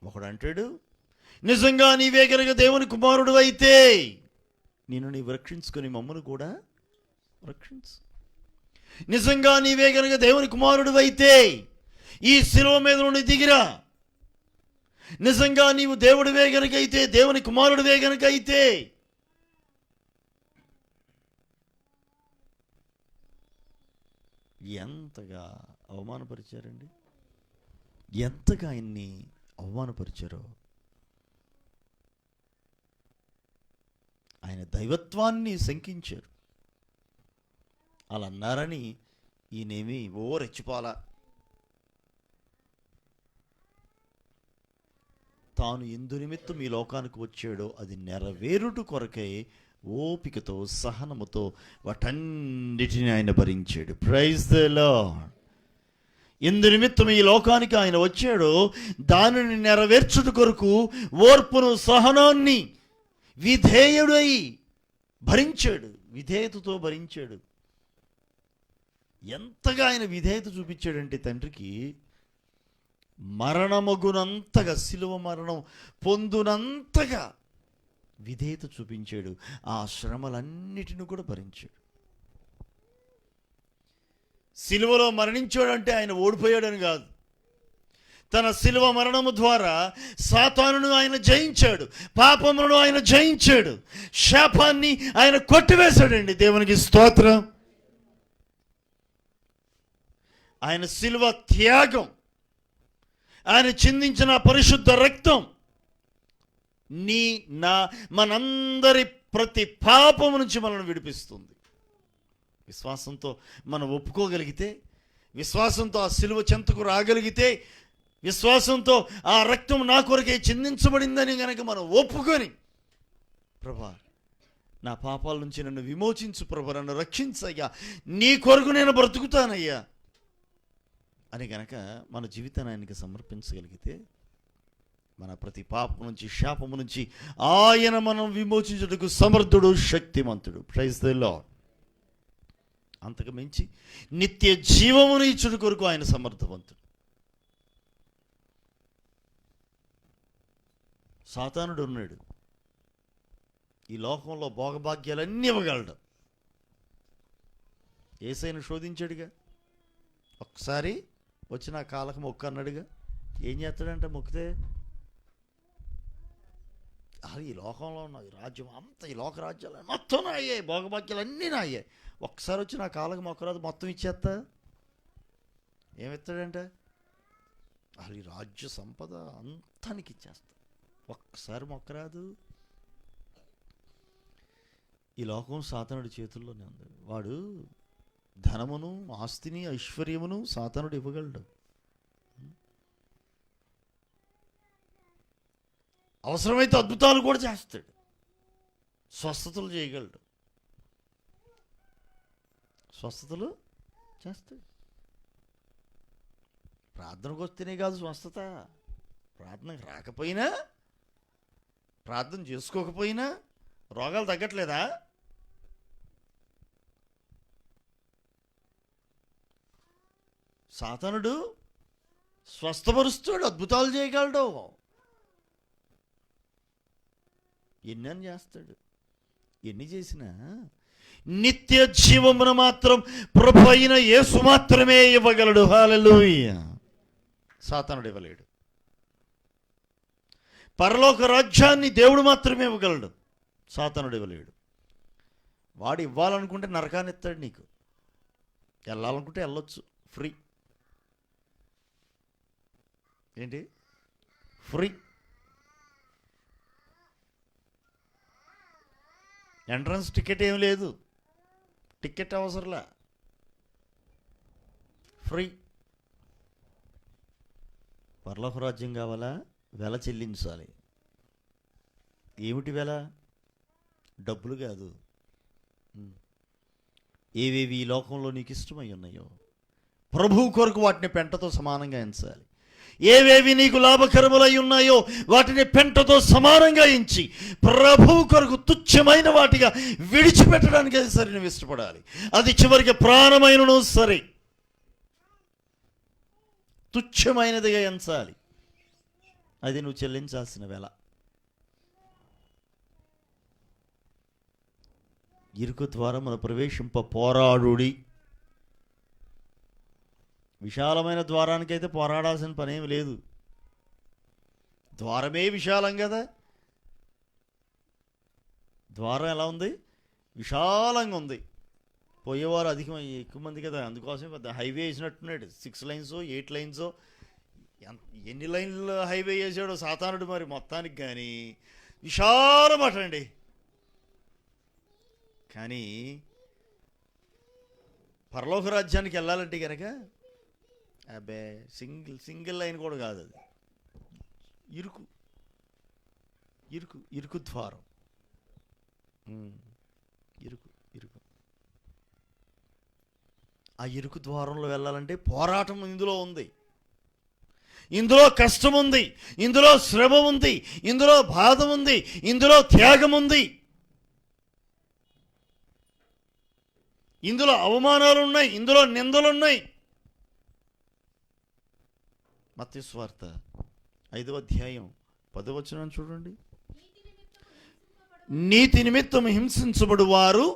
ఒకడు అంటాడు, నిజంగా నీవే గనుక దేవుని కుమారుడు అయితే నిన్ను నీవు రక్షించుకొని మమ్మల్ని కూడా రక్షించు. నిజంగా నీవే గనుక దేవుని కుమారుడు అయితే ఈ శిలువ మీద నుండి దిగిరా. నిజంగా నీవు దేవుడివే గనుక అయితే, దేవుని కుమారుడివే గనుక అయితే ఎంతగా అవమానపరిచారండి. ఎంతగా ఆయన్ని అవమానపరిచారో. ఆయన దైవత్వాన్ని శంకించారు. అలా అన్నారని ఈయనేమి రెచ్చిపోలా. తాను ఎందు నిమిత్తం ఈ లోకానికి వచ్చాడో అది నెరవేరుట కొరకై ఓపికతో, సహనముతో వాటన్నిటిని ఆయన భరించాడు. Praise the lord. ఎందు నిమిత్తం ఈ లోకానికి ఆయన వచ్చాడో దానిని నెరవేర్చుట కొరకు ఓర్పును, సహనాన్ని విధేయుడై భరించాడు. విధేయతతో భరించాడు. ఎంతగా ఆయన విధేయత చూపించాడంటే తండ్రికి, మరణమగునంతగా, శిలువ మరణం పొందునంతగా విధేయత చూపించాడు. ఆ శ్రమలన్నిటిని కూడా భరించాడు. శిలువలో మరణించాడంటే ఆయన ఓడిపోయాడని కాదు. తన శిలువ మరణము ద్వారా సాతానును ఆయన జయించాడు, పాపమును ఆయన జయించాడు, శాపాన్ని ఆయన కొట్టివేశాడండి. దేవునికి స్తోత్రం. ఆయన శిలువ త్యాగం, ఆయన చిందించిన పరిశుద్ధ రక్తం మనందరి ప్రతి పాపము నుంచి మనల్ని విడిపిస్తుంది. విశ్వాసంతో మనం ఒప్పుకోగలిగితే, విశ్వాసంతో ఆ సిలువ చెంతకు రాగలిగితే, విశ్వాసంతో ఆ రక్తం నా కొరకే చిందించబడిందని గనక మనం ఒప్పుకొని, ప్రభా నా పాపాల నుంచి నన్ను విమోచించు ప్రభా, నన్ను రక్షించయ్యా, నీ కొరకు నేను బ్రతుకుతానయ్యా అని గనక మన జీవితాన్ని ఆయనకి సమర్పించగలిగితే, మన ప్రతి పాపం నుంచి, శాపము నుంచి ఆయన మనం విమోచించుటకు సమర్థుడు, శక్తిమంతుడు. Praise the lord. అంతకు మించి నిత్య జీవమును ఇచ్చుట కొరకు ఆయన సమర్థవంతుడు. సాతానుడు ఉన్నాడు, ఈ లోకంలో భోగభాగ్యాలన్నీ ఇవ్వగలడు. యేసయ్యను శోధించాడుగా, ఒక్కసారి వచ్చి నా కాళ్ళకు మొక్కు అన్నాడుగా. ఏం చేస్తాడంటే మొక్కితే, అది ఈ లోకంలో ఉన్న ఈ రాజ్యం అంతా, ఈ లోక రాజ్యాలు మొత్తం నా అయ్యాయి, భోగభాగ్యాలు అన్నీ నా అయ్యాయి, ఒక్కసారి వచ్చి నా కాళ్ళకు మొక్కరాదు, మొత్తం ఇచ్చేస్తా. ఏమిస్తాడంటే, అది ఈ రాజ్య సంపద అంతానికి ఇచ్చేస్తా, ఒక్కసారి మొక్కరాదు. ఈ లోకం సాతానుడి చేతుల్లోనే ఉంది. వాడు ధనమును, ఆస్తిని, ఐశ్వర్యమును సాతానుడు ఇవ్వగలడు. అవసరమైతే అద్భుతాలు కూడా చేస్తాడు, స్వస్థతలు చేయగలడు, స్వస్థతలు చేస్తాడు. ప్రార్థనకు వస్తేనే కాదు స్వస్థత, ప్రార్థనకు రాకపోయినా, ప్రార్థన చేసుకోకపోయినా రోగాలు తగ్గట్లేదా? సాతానుడు స్వస్థపరుస్తాడు, అద్భుతాలు చేయగలడు, ఎన్ని చేస్తాడు. ఎన్ని చేసినా నిత్య జీవమును మాత్రం ప్రభు అయిన యేసు మాత్రమే ఇవ్వగలడు. హల్లెలూయా. సాతానుడు ఇవ్వలేడు. పరలోక రాజ్యాన్ని దేవుడు మాత్రమే ఇవ్వగలడు, సాతానుడు ఇవ్వలేడు. వాడు ఇవ్వాలనుకుంటే నరకాన్ని ఇస్తాడు నీకు, వెళ్ళాలనుకుంటే వెళ్ళొచ్చు, ఫ్రీ. ఏంటి ఫ్రీ? ఎంట్రన్స్ టికెట్ ఏం లేదు, టికెట్ అవసరంలా, ఫ్రీ. పరలోక రాజ్యం కావాలా? వెల చెల్లించాలి. ఏమిటి వెల? డబ్బులు కాదు. ఏవేవి ఈ లోకంలో నీకు ఇష్టమై ఉన్నాయో ప్రభువు కొరకు వాటిని పెంటతో సమానంగా ఎంచాలి. ఏవేవి నీకు లాభకరములై ఉన్నాయో వాటిని పెంటతో సమానంగా ఎంచి ప్రభువు కొరకు తుచ్చమైన వాటిగా విడిచిపెట్టడానికి సరే నువ్వు ఇష్టపడాలి. అది చివరికి ప్రాణమైనను సరే తుచ్చమైనదిగా ఎంచాలి. అది నువ్వు చెల్లించాల్సిన వెల. ఇరుకు ద్వారా మన ప్రవేశింప పోరాడుడి. విశాలమైన ద్వారానికైతే పోరాడాల్సిన పనేమి లేదు, ద్వారమే విశాలం కదా. ద్వారం ఎలా ఉంది? విశాలంగా ఉంది. పోయేవారు ఎక్కువ మంది కదా, అందుకోసం పెద్ద హైవే వేసినట్టున్నాడు. 6 లైన్స్ 8 లైన్స్, ఎన్ని లైన్లు హైవే వేసాడో సాతానుడు మరి మొత్తానికి. కానీ విశాలం అటండి. కానీ పరలోక రాజ్యానికి వెళ్ళాలంటే కనుక అబ్బే సింగిల్ లైన్ కూడా కాదు, అది ఇరుకు ఇరుకు ఇరుకు ద్వారం. ఇరుకు ఇరుకు ఆ ఇరుకు ద్వారంలో వెళ్ళాలంటే పోరాటం ఇందులో ఉంది, ఇందులో కష్టం ఉంది, ఇందులో శ్రమ ఉంది, ఇందులో బాధ ఉంది, ఇందులో త్యాగం ఉంది, ఇందులో అవమానాలు ఉన్నాయి, ఇందులో నిందలు ఉన్నాయి. మత్తయి సువార్త 5వ అధ్యాయం 10వ వచనం చూడండి. నీతి నిమిత్తం హింసించబడు వారు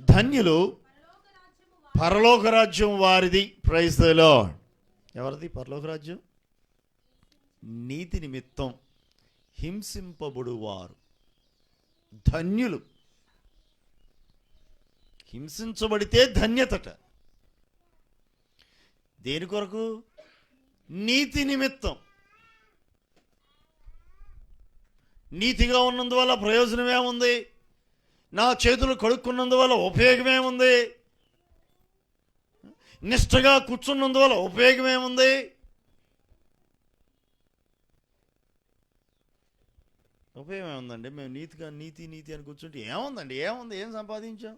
ధన్యులు, పరలోక రాజ్యం వారిది. Praise the lord. ఎవరిది పరలోక రాజ్యం? నీతి నిమిత్తం హింసింపబడు వారు ధన్యులు. హింసించబడితే ధన్యతట. దేని కొరకు? నీతి నిమిత్తం. నీతిగా ఉన్నందువల్ల ప్రయోజనమేముంది? నా చేతులు కడుక్కున్నందువల్ల ఉపయోగమేముంది? నిష్ఠగా కూర్చున్నందువల్ల ఉపయోగం ఏముంది? ఉపయోగం ఏముందండి? మేము నీతి నీతి అని కూర్చుంటే ఏముందండి? ఏముంది? ఏం సంపాదించాం?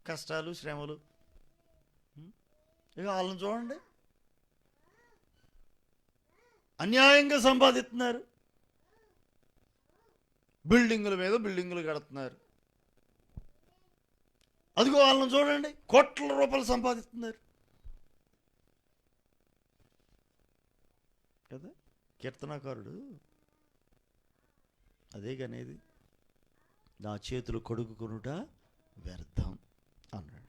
కష్టాలు, శ్రమలు. ఇక వాళ్ళని చూడండి, అన్యాయంగా సంపాదిస్తున్నారు. బిల్డింగుల మీద బిల్డింగులు కడుతున్నారు. అదిగో వాళ్ళని చూడండి, కోట్ల రూపాయలు సంపాదిస్తున్నారు కదా. కీర్తనాకారుడు అదే కనేది, నా చేతులు కొడుకుకొనుట వ్యర్థం అన్నాడు.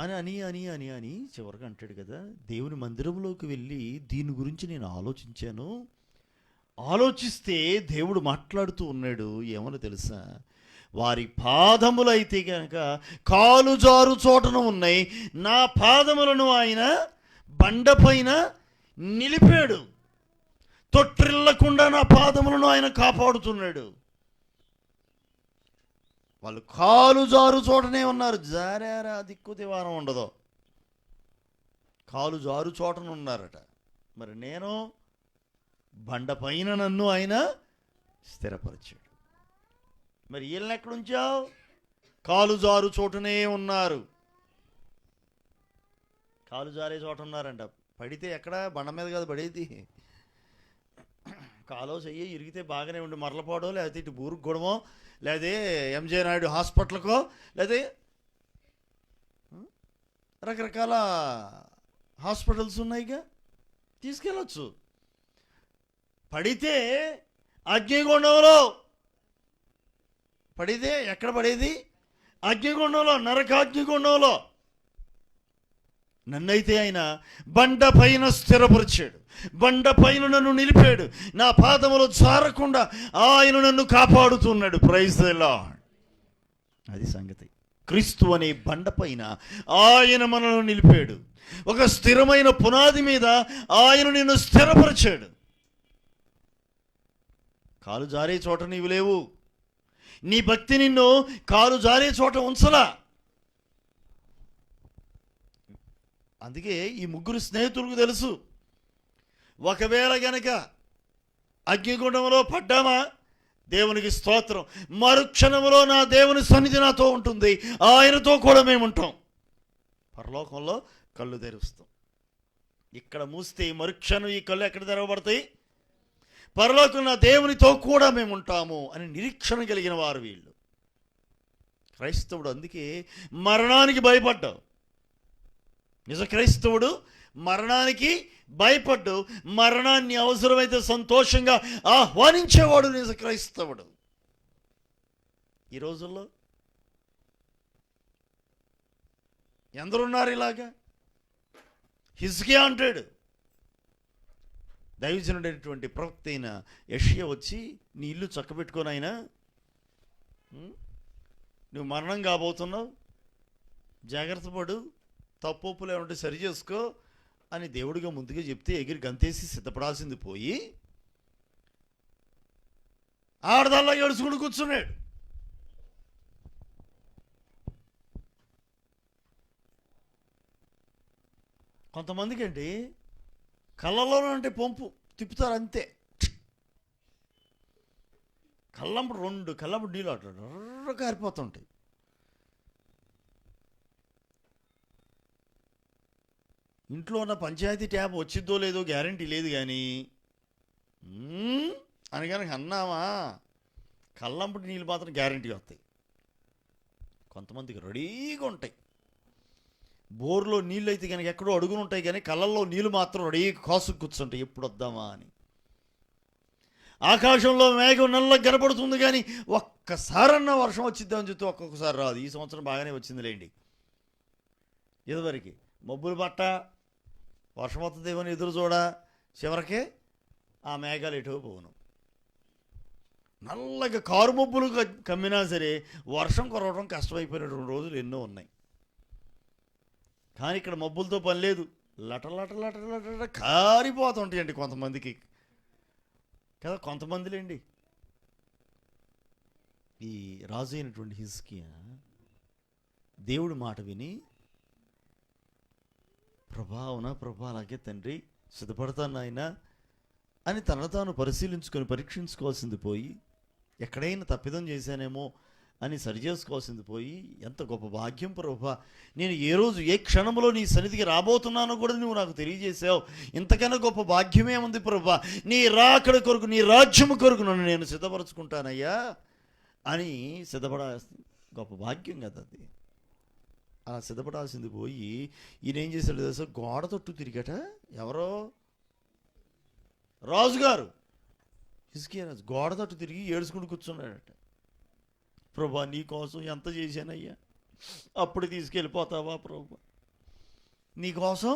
అని అని అని అని అని చివరికి అంటాడు కదా, దేవుని మందిరంలోకి వెళ్ళి దీని గురించి నేను ఆలోచించాను. ఆలోచిస్తే దేవుడు మాట్లాడుతూ ఉన్నాడు. ఏమని తెలుసా? వారి పాదములు అయితే కనుక కాలు జారు చోటను ఉన్నాయి, నా పాదములను ఆయన బండపైన నిలిపాడు. తొట్టిల్లకుండా నా పాదములను ఆయన కాపాడుతున్నాడు. వాళ్ళు కాలు జారు చోటనే ఉన్నారు. జారారా దిక్కు దివారం ఉండదు, కాలు జారు చోటను ఉన్నారట. మరి నేను బండపైన నన్ను ఆయన స్థిరపరిచాడు. మరి వీళ్ళని ఎక్కడుంచావు? కాలు జారు చోటనే ఉన్నారు. కాలు జారే చోట ఉన్నారంట. పడితే ఎక్కడ? బండ మీద కదా పడేది. కాలో చెయ్యి ఇరిగితే బాగానే ఉండి మరలపోవడం, లేకపోతే ఇటు బూరుకు గొడవో, లేదా ఎంజే నాయుడు హాస్పిటల్కో, లేదా రకరకాల హాస్పిటల్స్ ఉన్నాయిగా, తీసుకెళ్ళచ్చు. పడితే అగ్నిగుండంలో పడితే ఎక్కడ పడేది? అగ్నిగుండంలో, నరకాగ్నిగుండంలో. నన్నైతే ఆయన బండ పైన స్థిరపరిచాడు, బండ పైన నన్ను నిలిపాడు. నా పాదములు జారకుండా ఆయన నన్ను కాపాడుతున్నాడు. Praise the lord. అది సంగతి. క్రీస్తు అనే బండ పైన ఆయన మనల్ని నిలిపాడు. ఒక స్థిరమైన పునాది మీద ఆయన నిన్ను స్థిరపరిచాడు. కాలు జారే చోట నీవు లేవు. నీ భక్తి నిన్ను కాలు జారే చోట ఉంచలా. అందుకే ఈ ముగ్గురు స్నేహితులకు తెలుసు, ఒకవేళ గనక అగ్నిగుండంలో పడ్డామా, దేవునికి స్తోత్రం, మరుక్షణంలో నా దేవుని సన్నిధి నాతో ఉంటుంది, ఆయనతో కూడా మేము ఉంటాం. పరలోకంలో కళ్ళు తెరుస్తాం. ఇక్కడ మూస్తే మరుక్షణం ఈ కళ్ళు ఎక్కడ తెరవబడతాయి? పరలోకం నా దేవునితో కూడా మేము ఉంటాము అని నిరీక్షణ కలిగిన వారు వీళ్ళు. క్రైస్తవుడు అందుకే మరణానికి భయపడ్డావు. నిజ క్రైస్తవుడు మరణానికి భయపడ్డు, మరణాన్ని అవసరమైతే సంతోషంగా ఆహ్వానించేవాడు నిజ క్రైస్తవుడు. ఈ రోజుల్లో ఎందరున్నారు ఇలాగా? హిజ్కియా అంటాడు, దైవజనుడైనటువంటి ప్రవక్త అయిన యెషయా వచ్చి, నీ ఇల్లు చక్కబెట్టుకొని ఆయన, నువ్వు మరణం కాబోతున్నావు, జాగ్రత్త పడు, తప్పులు ఏమంటే సరి చేసుకో అని దేవుడిగా ముందుగా చెప్తే ఎగిరి గంతేసి సిద్ధపడాల్సింది పోయి ఆడదల్లా ఏడుచుకుని కూర్చున్నాడు. కొంతమందికి అండి కళ్ళలోనే అంటే పంపు తిప్పుతారు అంతే. కళ్ళంపుడు 2 కళ్ళంపుడు నీళ్ళు అట్లా కారిపోతుంటాయి. ఇంట్లో ఉన్న పంచాయతీ ట్యాప్ వచ్చిద్దో లేదో గ్యారంటీ లేదు, కానీ అని కనుక అన్నామా కళ్ళంపుటి నీళ్ళు మాత్రం గ్యారంటీ వస్తాయి. కొంతమందికి రెడీగా ఉంటాయి. బోర్లో నీళ్ళు అయితే కనుక ఎక్కడో అడుగులు ఉంటాయి, కానీ కళ్ళల్లో నీళ్ళు మాత్రం రెడీ కాసుకు కూర్చుంటాయి, ఎప్పుడు వద్దామా అని. ఆకాశంలో మేఘం నల్ల కనపడుతుంది, కానీ ఒక్కసారన్నా వర్షం వచ్చిద్దామని చెప్తే ఒక్కొక్కసారి రాదు. ఈ సంవత్సరం బాగానే వచ్చిందిలేండి. ఇదివరకు మబ్బులు పట్ట వర్షం వస్తుందేమని ఎదురు చూడ, చివరికే ఆ మేఘాలు ఎటో పోను. నల్లగా కారు మబ్బులు కమ్మినా సరే వర్షం కురవడం కష్టమైపోయినటువంటి రోజులు ఎన్నో ఉన్నాయి. కానీ ఇక్కడ మబ్బులతో పని లేదు, లట లట లట లట కారిపోతుంటాయండి కొంతమందికి కదా. కొంతమందిలేండి ఈ రాజు అయినటువంటి హిజ్కియా దేవుడి మాట విని, అవునా ప్రభా, అలాగే తండ్రి, సిద్ధపడతాను నాయన అని తనను తాను పరిశీలించుకొని పరీక్షించుకోవాల్సింది పోయి, ఎక్కడైనా తప్పిదం చేశానేమో అని సరిచేసుకోవాల్సింది పోయి, ఎంత గొప్ప భాగ్యం ప్రభా, నేను ఏ రోజు ఏ క్షణంలో నీ సన్నిధికి రాబోతున్నానో కూడా నువ్వు నాకు తెలియజేసావు. ఇంతకన్నా గొప్ప భాగ్యమే ఉంది ప్రభా. నీ రాకడ కొరకు, నీ రాజ్యము కొరకు నన్ను నేను సిద్ధపరచుకుంటానయ్యా అని గొప్ప భాగ్యం కదా అది. అలా సిద్ధపడాల్సింది పోయి ఈయన ఏం చేశాడు తెలుసా? గోడ తట్టు తిరిగట. ఎవరో రాజుగారు, హిజ్కియా రాజు గోడ తట్టు తిరిగి ఏడుచుకుంటూ కూర్చున్నాడట. ప్రభా, నీ కోసం ఎంత చేశానయ్యా, అప్పుడు తీసుకెళ్ళిపోతావా ప్రభా? నీకోసం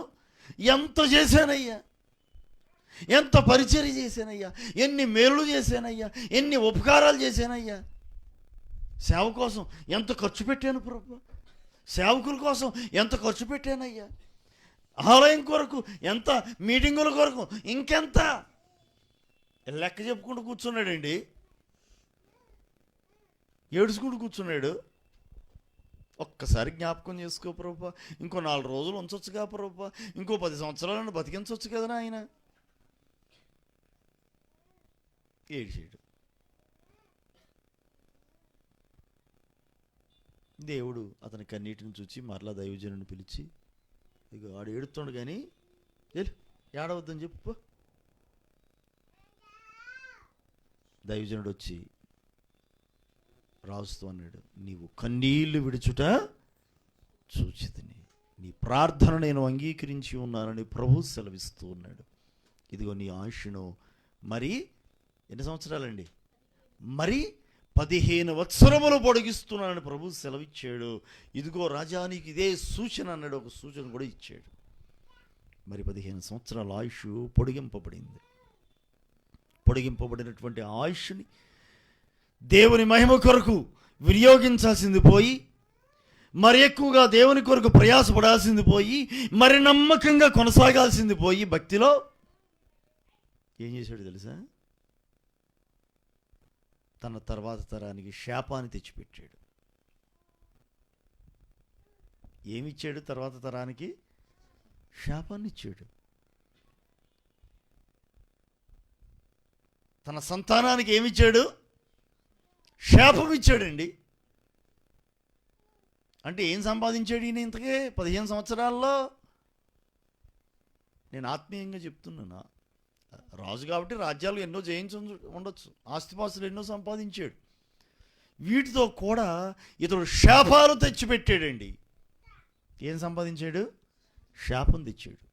ఎంత చేశానయ్యా, ఎంత పరిచర్య చేశానయ్యా, ఎన్ని మేలు చేశానయ్యా, ఎన్ని ఉపకారాలు చేశానయ్యా, సేవ కోసం ఎంత ఖర్చు పెట్టాను ప్రభా, సేవకుల కోసం ఎంత ఖర్చు పెట్టానయ్యా, ఆలయం కొరకు ఎంత, మీటింగుల కొరకు ఇంకెంత, లెక్క చెప్పుకుంటూ కూర్చున్నాడండి. ఏడుచుకుంటూ కూర్చున్నాడు. ఒక్కసారి జ్ఞాపకం చేసుకో ప్రభా, ఇంకో 4 రోజులు ఉంచొచ్చుగా ప్రభా, ఇంకో 10 సంవత్సరాలను బతికించవచ్చు కదా ఆయన. ఏడిచాడు. దేవుడు అతని కన్నీటిని చూచి మరలా దైవజనుని పిలిచి, ఇక ఆడు ఏడుతుండు కానీ ఏడవద్దని చెప్పు. దైవజనుడు వచ్చి రాజుతో అన్నాడు, నీవు కన్నీళ్లు విడుచుట చూచితిని, నీ ప్రార్థన నేను అంగీకరించి ఉన్నానని ప్రభు సెలవిస్తూ ఉన్నాడు. ఇదిగో నీ ఆయుష్ను మరి ఎన్ని సంవత్సరాలండి, మరి 15 సంవత్సరములు పొడిగిస్తున్నానని ప్రభు సెలవిచ్చాడు. ఇదిగో రాజా, నీకు ఇదే సూచన అన్నాడు. ఒక సూచన కూడా ఇచ్చాడు. మరి 15 సంవత్సరాల ఆయుష్ పొడిగింపబడింది. పొడిగింపబడినటువంటి ఆయుష్ని దేవుని మహిమ కొరకు వినియోగించాల్సింది పోయి, మరి ఎక్కువగా దేవుని కొరకు ప్రయాసపడాల్సింది పోయి, మరి నమ్మకంగా కొనసాగాల్సింది పోయి, భక్తిలో ఏం చేశాడు తెలుసా? తన తర్వాత తరానికి శాపాన్ని తెచ్చిపెట్టాడు. ఏమిచ్చాడు? తర్వాత తరానికి శాపాన్ని ఇచ్చాడు. తన సంతానానికి ఏమిచ్చాడు? శాపం ఇచ్చాడండి. అంటే ఏం సంపాదించాడు ఈయన ఇంతకే 15 సంవత్సరాల్లో? నేను ఆత్మీయంగా చెప్తున్నాను. రాజు కాబట్టి రాజ్యాలు ఎన్నో జయించి ఉండొచ్చు, ఆస్తిపాస్తులు ఎన్నో సంపాదించాడు. వీటితో కూడా ఇతడు శాపాలు తెచ్చిపెట్టాడండి. ఏం సంపాదించాడు? శాపం తెచ్చాడు.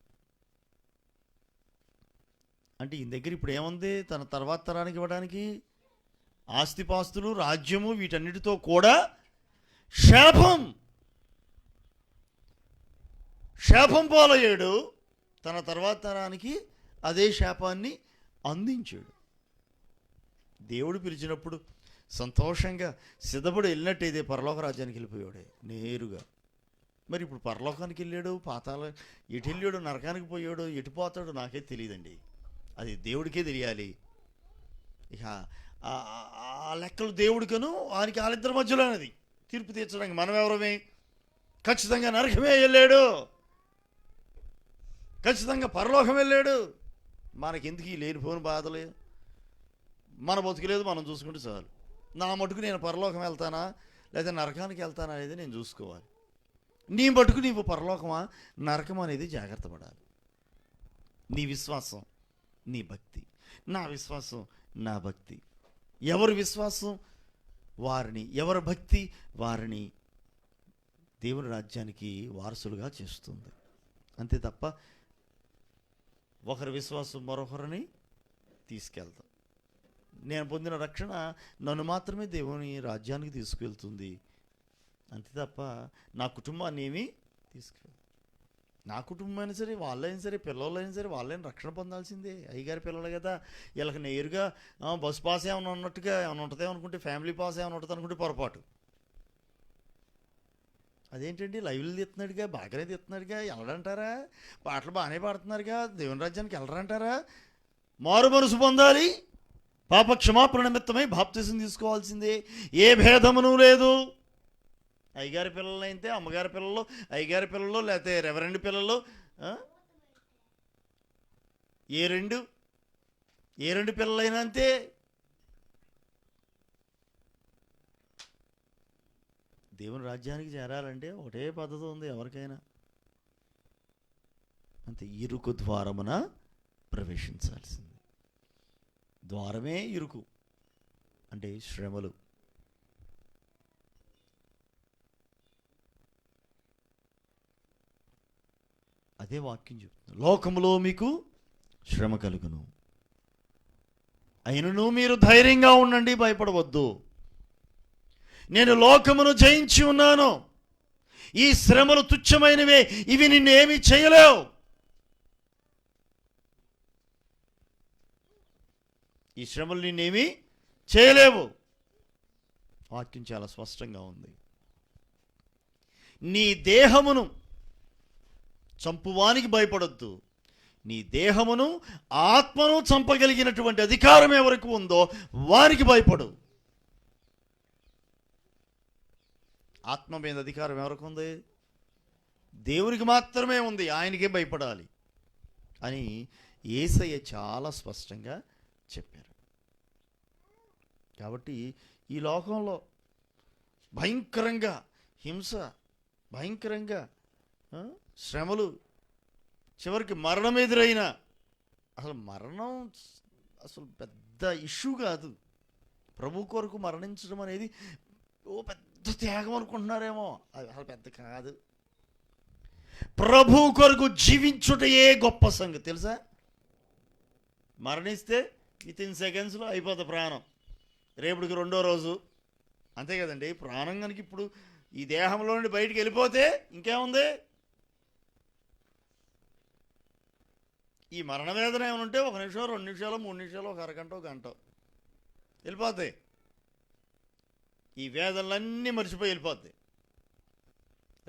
అంటే ఈయన దగ్గర ఇప్పుడు ఏముంది? తన తర్వాత తరానికి ఇవ్వడానికి ఆస్తిపాస్తులు, రాజ్యము, వీటన్నిటితో కూడా శాపం పాలయ్యాడు. తన తర్వాత తరానికి అదే శాపాన్ని అందించాడు. దేవుడు పిలిచినప్పుడు సంతోషంగా సిద్ధపడి వెళ్ళినట్టయితే పరలోక రాజ్యానికి వెళ్ళిపోయాడే నేరుగా. మరి ఇప్పుడు పరలోకానికి వెళ్ళాడు, ఎటు వెళ్ళాడు, నరకానికి పోయాడు, ఎటు పోతాడు నాకే తెలియదండి. అది దేవుడికే తెలియాలి. ఇక ఆ లెక్కలు దేవుడికను ఆయనకి వాళ్ళిద్దరి మధ్యలో అనేది తీర్పు తీర్చడానికి మనం ఎవరమే? ఖచ్చితంగా నరకమే వెళ్ళాడు, ఖచ్చితంగా పరలోకం వెళ్ళాడు. మనకెందుకు ఈ లేనిపోని బాధలు? మన బతుకులేదు, మనం చూసుకుంటే చాలు. నా మటుకు నేను పరలోకం వెళ్తానా లేదా నరకానికి వెళ్తానా అనేది నేను చూసుకోవాలి. నీ మటుకు నీవు పరలోకమా నరకం అనేది జాగ్రత్త పడాలి. నీ విశ్వాసం నీ భక్తి, నా విశ్వాసం నా భక్తి. ఎవరి విశ్వాసం వారిని, ఎవరి భక్తి వారిని దేవుని రాజ్యానికి వారసులుగా చేస్తుంది. అంతే తప్ప ఒకరి విశ్వాసం మరొకరిని తీసుకెళ్తాం. నేను పొందిన రక్షణ నన్ను మాత్రమే దేవుని రాజ్యానికి తీసుకువెళ్తుంది. అంతే తప్ప నా కుటుంబాన్ని ఏమీ తీసుకువెళ్తాను. నా కుటుంబం అయినా సరే, వాళ్ళైనా సరే, పిల్లలైనా సరే, వాళ్ళైనా రక్షణ పొందాల్సిందే. అయ్యగారి పిల్లలు కదా, వీళ్ళకి నేరుగా బస్ పాస్ ఏమైనా ఉన్నట్టుగా ఏమైనా ఉంటుందేమో అనుకుంటే, ఫ్యామిలీ పాస్ ఏమైనా ఉంటుంది అనుకుంటే పొరపాటు. అదేంటండి లైవ్లు తీస్తున్నాడుగా, బాగానే తీస్తున్నాడుగా, వెళ్ళడంటారా? పాటలు బాగానే పాడుతున్నారుగా, దేవుని రాజ్యానికి వెళ్ళరంటారా? మారు మనసు పొందాలి, పాప క్షమాపణ నిమిత్తమై బాప్తిసం తీసుకోవాల్సిందే. ఏ భేదమును లేదు. అయ్యగారి పిల్లలు అయితే అమ్మగారి పిల్లలు, అయ్యగారి పిల్లలు, లేకపోతే రెవరెండ్ పిల్లలు, ఏ రెండు పిల్లలైనా అంతే. దేవుని రాజ్యానికి చేరాలంటే ఒకటే పద్ధతి ఉంది ఎవరికైనా, అంతే. ఇరుకు ద్వారమున ప్రవేశించాల్సింది. ద్వారమే ఇరుకు అంటే శ్రమలు. అదే వాక్యం చెప్తుంది. లోకములో మీకు శ్రమ కలుగును, అయినను మీరు ధైర్యంగా ఉండండి, భయపడవద్దు. నేను లోకమును జయించి ఉన్నాను. ఈ శ్రమలు తుచ్చమైనవే, ఇవి నిన్నేమీ చేయలేవు. ఈ శ్రమలు నిన్నేమీ చేయలేవు. వాక్యం చాలా స్పష్టంగా ఉంది. నీ దేహమును చంపువానికి భయపడొద్దు. నీ దేహమును ఆత్మను చంపగలిగినటువంటి అధికారం ఎవరికి ఉందో వారికి భయపడు. ఆత్మ మీద అధికారం ఎవరికి ఉంది? దేవునికి మాత్రమే ఉంది. ఆయనకే భయపడాలి అని యేసయ్య చాలా స్పష్టంగా చెప్పారు. కాబట్టి ఈ లోకంలో భయంకరంగా హింస, భయంకరంగా శ్రమలు, చివరికి మరణం ఎదురైనా, అసలు మరణం అసలు పెద్ద ఇష్యూ కాదు. ప్రభు కొరకు మరణించడం అనేది పెద్ద త్యాగం అనుకుంటున్నారేమో, అది అసలు పెద్ద కాదు. ప్రభు కొరకు జీవించుటయే గొప్ప సంగతి. తెలుసా? మరణిస్తే వితిన్ సెకండ్స్లో అయిపోతుంది ప్రాణం. రేపుడికి 2వ రోజు, అంతే కదండి. ప్రాణం కనుక ఇప్పుడు ఈ దేహంలో నుండి బయటికి వెళ్ళిపోతే ఇంకేముంది? ఈ మరణ వేదన ఏమైనా ఉంటే 1 నిమిషం, 2 నిమిషాలు, 3 నిమిషాలు, 1 అరగంట, 1 గంట వెళ్ళిపోతాయి. ఈ వేదనలన్నీ మర్చిపోయి వెళ్ళిపోతాయి.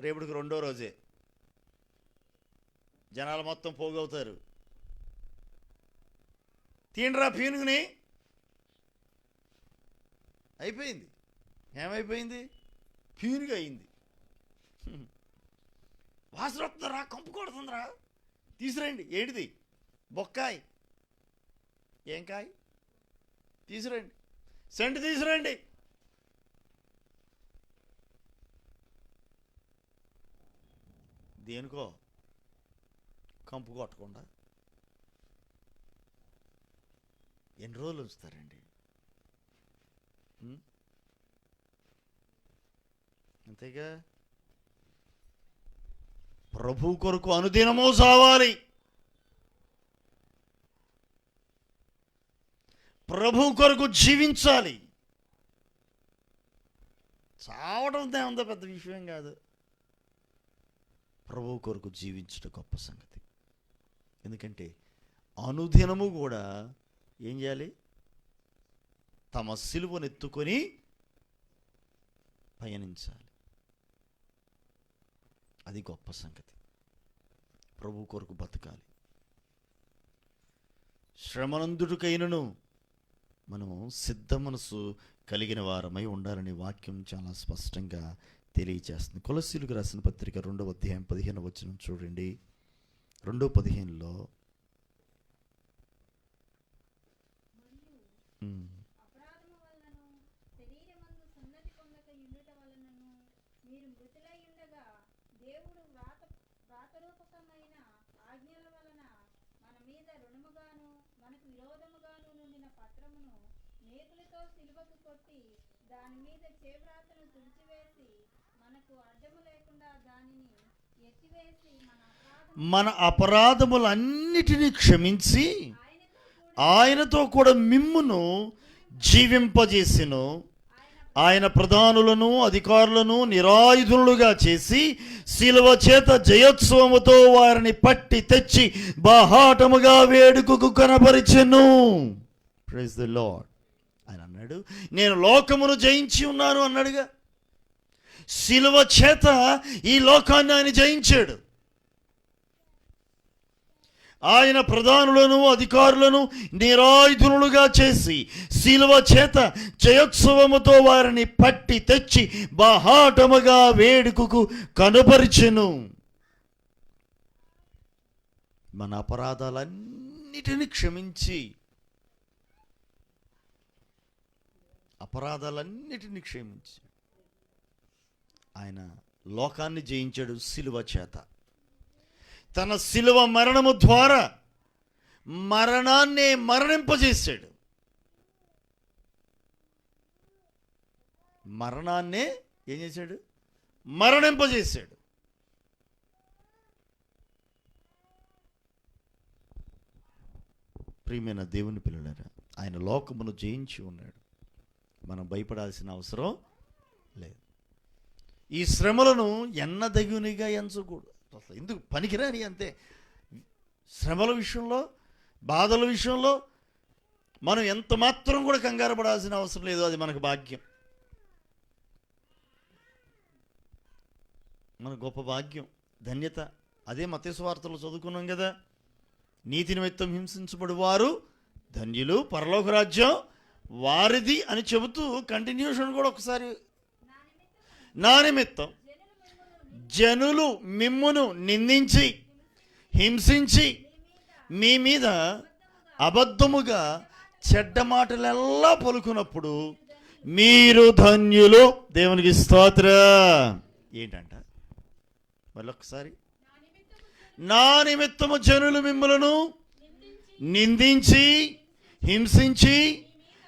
రేపుడికి 2వ రోజే జనాలు మొత్తం పోగవుతారు. తీండ్రా పీనుగుని, అయిపోయింది. ఏమైపోయింది? పీనుగు అయింది. వాసన వస్తుందిరా, కంపు కొడుతుందిరా, తీసురండి. ఏంటిది? బొక్కాయ్. ఏం కాయ? తీసురండి. సెంటు తీసురండి. దేనికో కంపు కొట్టకుండా ఎన్ని రోజులు ఉంచుతారండి? అంతేగా. ప్రభు కొరకు అనుదినము సావాలి. ప్రభు కొరకు జీవించాలి. చావడం అంత పెద్ద విషయం కాదు. ప్రభు కొరకు జీవించడం గొప్ప సంగతి. ఎందుకంటే అనుదినము కూడా ఏం చేయాలి? తమ సిలువనెత్తుకొని పయనించాలి. అది గొప్ప సంగతి. ప్రభు కొరకు బతకాలి. శ్రమనందుడికైనను మనము సిద్ధ మనసు కలిగిన వారమై ఉండాలని వాక్యం చాలా స్పష్టంగా తెలియజేస్తుంది. కొలస్సీలకు రాసిన పత్రిక 2వ అధ్యాయం 15వ వచనం చూడండి. 2:15లో మన అపరాధములన్నిటినీ క్షమించి ఆయనతో కూడా మిమ్మును జీవింపజేసెను. ఆయన ప్రధానులను అధికారులను నిరాయుధులుగా చేసి శిలువ చేత జయోత్సవముతో వారిని పట్టి తెచ్చి బాహాటముగా వేడుకకు కనపరిచెను. Praise the lord. ఆయన అన్నాడు, నేను లోకమును జయించి ఉన్నాను అన్నాడుగా. శిలువ చేత ఈ లోకాన్ని ఆయన జయించాడు. ఆయన ప్రధానులను అధికారులను నిరాయుధులుగా చేసి శిలువ చేత జయోత్సవముతో వారిని పట్టి తెచ్చి బహాటముగా వేడుకకు కనుపరిచెను. మన అపరాధాలన్నిటినీ క్షమించి ఆయన లోకాన్ని జయించాడు శిలువ చేత. తన శిలువ మరణము ద్వారా మరణాన్నే మరణింపజేశాడు. మరణాన్నే ఏం చేశాడు? మరణింపజేశాడు. ప్రియమైన దేవుని పిల్లలారా, ఆయన లోకమును జయించి ఉన్నాడు. మనం భయపడాల్సిన అవసరం లేదు. ఈ శ్రమలను ఎన్నదగునిగా ఎంచకూడదు. అసలు ఎందుకు పనికిరాని అంతే. శ్రమల విషయంలో, బాధల విషయంలో మనం ఎంత మాత్రం కూడా కంగారు పడాల్సిన అవసరం లేదు. అది మనకు భాగ్యం, మన గొప్ప భాగ్యం, ధన్యత. అదే మత్తయి సువార్తలో చదువుకున్నాం కదా, నీతి నిమిత్తం హింసించబడు వారు ధన్యులు, పరలోక రాజ్యం వారిది అని చెబుతూ కంటిన్యూషన్ కూడా ఒకసారి, నా నిమిత్తం జనులు మిమ్మును నిందించి హింసించి మీ మీద అబద్ధముగా చెడ్డ మాటలెల్లా పలుకున్నప్పుడు మీరు ధన్యులు. దేవునికి స్తోత్రం. ఏంటంట మళ్ళీ ఒకసారి, నా నిమిత్తము జనులు మిమ్ములను నిందించి హింసించి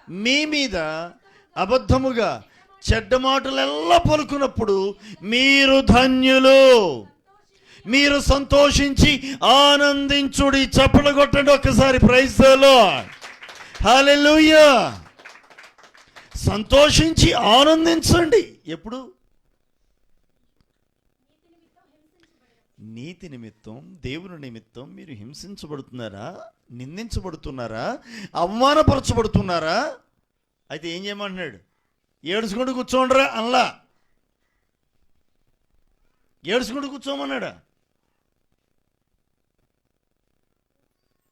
మీ మీద అబద్ధముగా చెడ్డ మాటలెల్లా పలుకున్నప్పుడు మీరు ధన్యులు. మీరు సంతోషించి ఆనందించుడి. చప్పట్లు కొట్టండి ఒక్కసారి. Praise the lord. హల్లెలూయా. సంతోషించి ఆనందించండి. ఎప్పుడు? నీతి నిమిత్తం, దేవుని నిమిత్తం మీరు హింసించబడుతున్నారా, నిందించబడుతున్నారా, అవమానపరచబడుతున్నారా? అయితే ఏం చేయమంటున్నాడు? ఏడుచుకుంటూ కూర్చోండిరా అనలా. ఏడుచుకుంటూ కూర్చోమన్నాడా?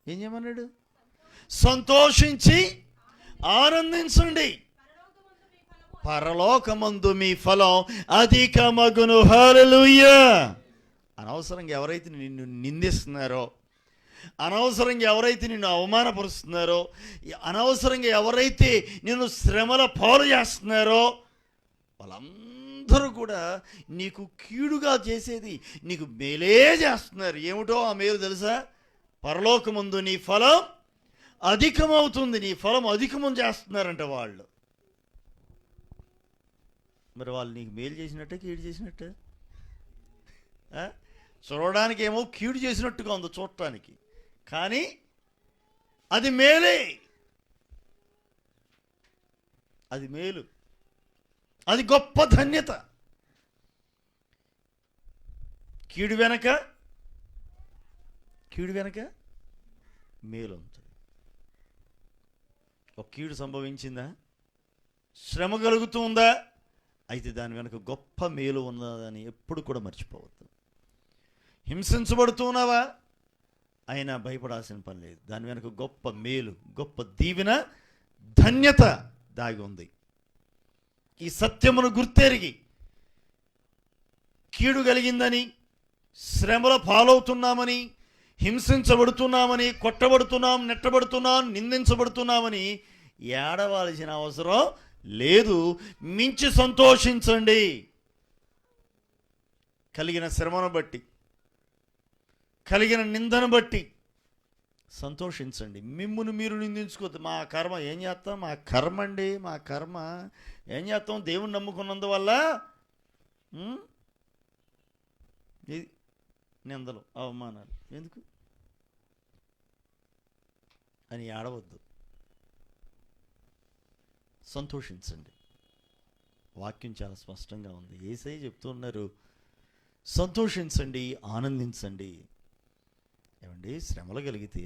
ఏం చేయమన్నాడు? సంతోషించి ఆనందించండి, పరలోకమందు మీ ఫలం అధికమగును. హల్లెలూయా. అనవసరంగా ఎవరైతే నిన్ను నిందిస్తున్నారో, అనవసరంగా ఎవరైతే నిన్ను అవమానపరుస్తున్నారో, అనవసరంగా ఎవరైతే నిన్ను శ్రమల పాలు చేస్తున్నారో, వాళ్ళందరూ కూడా నీకు కీడుగా చేసేది నీకు మేలే చేస్తున్నారు. ఏమిటో ఆ మేలు తెలుసా? పరలోకమందు నీ ఫలం అధికమవుతుంది. నీ ఫలం అధికమం చేస్తున్నారంట వాళ్ళు. మరి వాళ్ళు నీకు మేలు చేసినట్టే కీడు చేసినట్టే? చూడడానికి ఏమో కీడు చేసినట్టుగా ఉంది చూడటానికి, కానీ అది మేలే. అది మేలు, అది గొప్ప ధన్యత. కీడు వెనక మేలు ఉంటుంది. ఒక కీడు సంభవించిందా, శ్రమ కలుగుతూ ఉందా, అయితే దాని వెనక గొప్ప మేలు ఉన్నదని ఎప్పుడు కూడా మర్చిపోవద్దు. హింసించబడుతున్నావా, అయినా భయపడాల్సిన పని లేదు. దాని వెనక గొప్ప మేలు, గొప్ప దీవెన, ధన్యత దాగి ఉంది. ఈ సత్యమును గుర్తెరిగి కీడు కలిగిందని, శ్రమల పాలవుతున్నామని, హింసించబడుతున్నామని, కొట్టబడుతున్నాం, నెట్టబడుతున్నాం, నిందించబడుతున్నామని ఏడవలసిన అవసరం లేదు. మించి సంతోషించండి. కలిగిన శ్రమను బట్టి, కలిగిన నిందను బట్టి సంతోషించండి. మిమ్మును మీరు నిందించుకోవద్దు. మా కర్మ ఏం చేస్తాం? మా కర్మ అండి, మా కర్మ ఏం చేస్తాం? దేవుని నమ్ముకున్నందువల్ల ఇది నిందలు, అవమానాలు ఎందుకు అని ఏడవద్దు. సంతోషించండి. వాక్యం చాలా స్పష్టంగా ఉంది. యేసయ్య చెప్తున్నారు, సంతోషించండి, ఆనందించండి. ఏమండి, శ్రమలు కలిగితే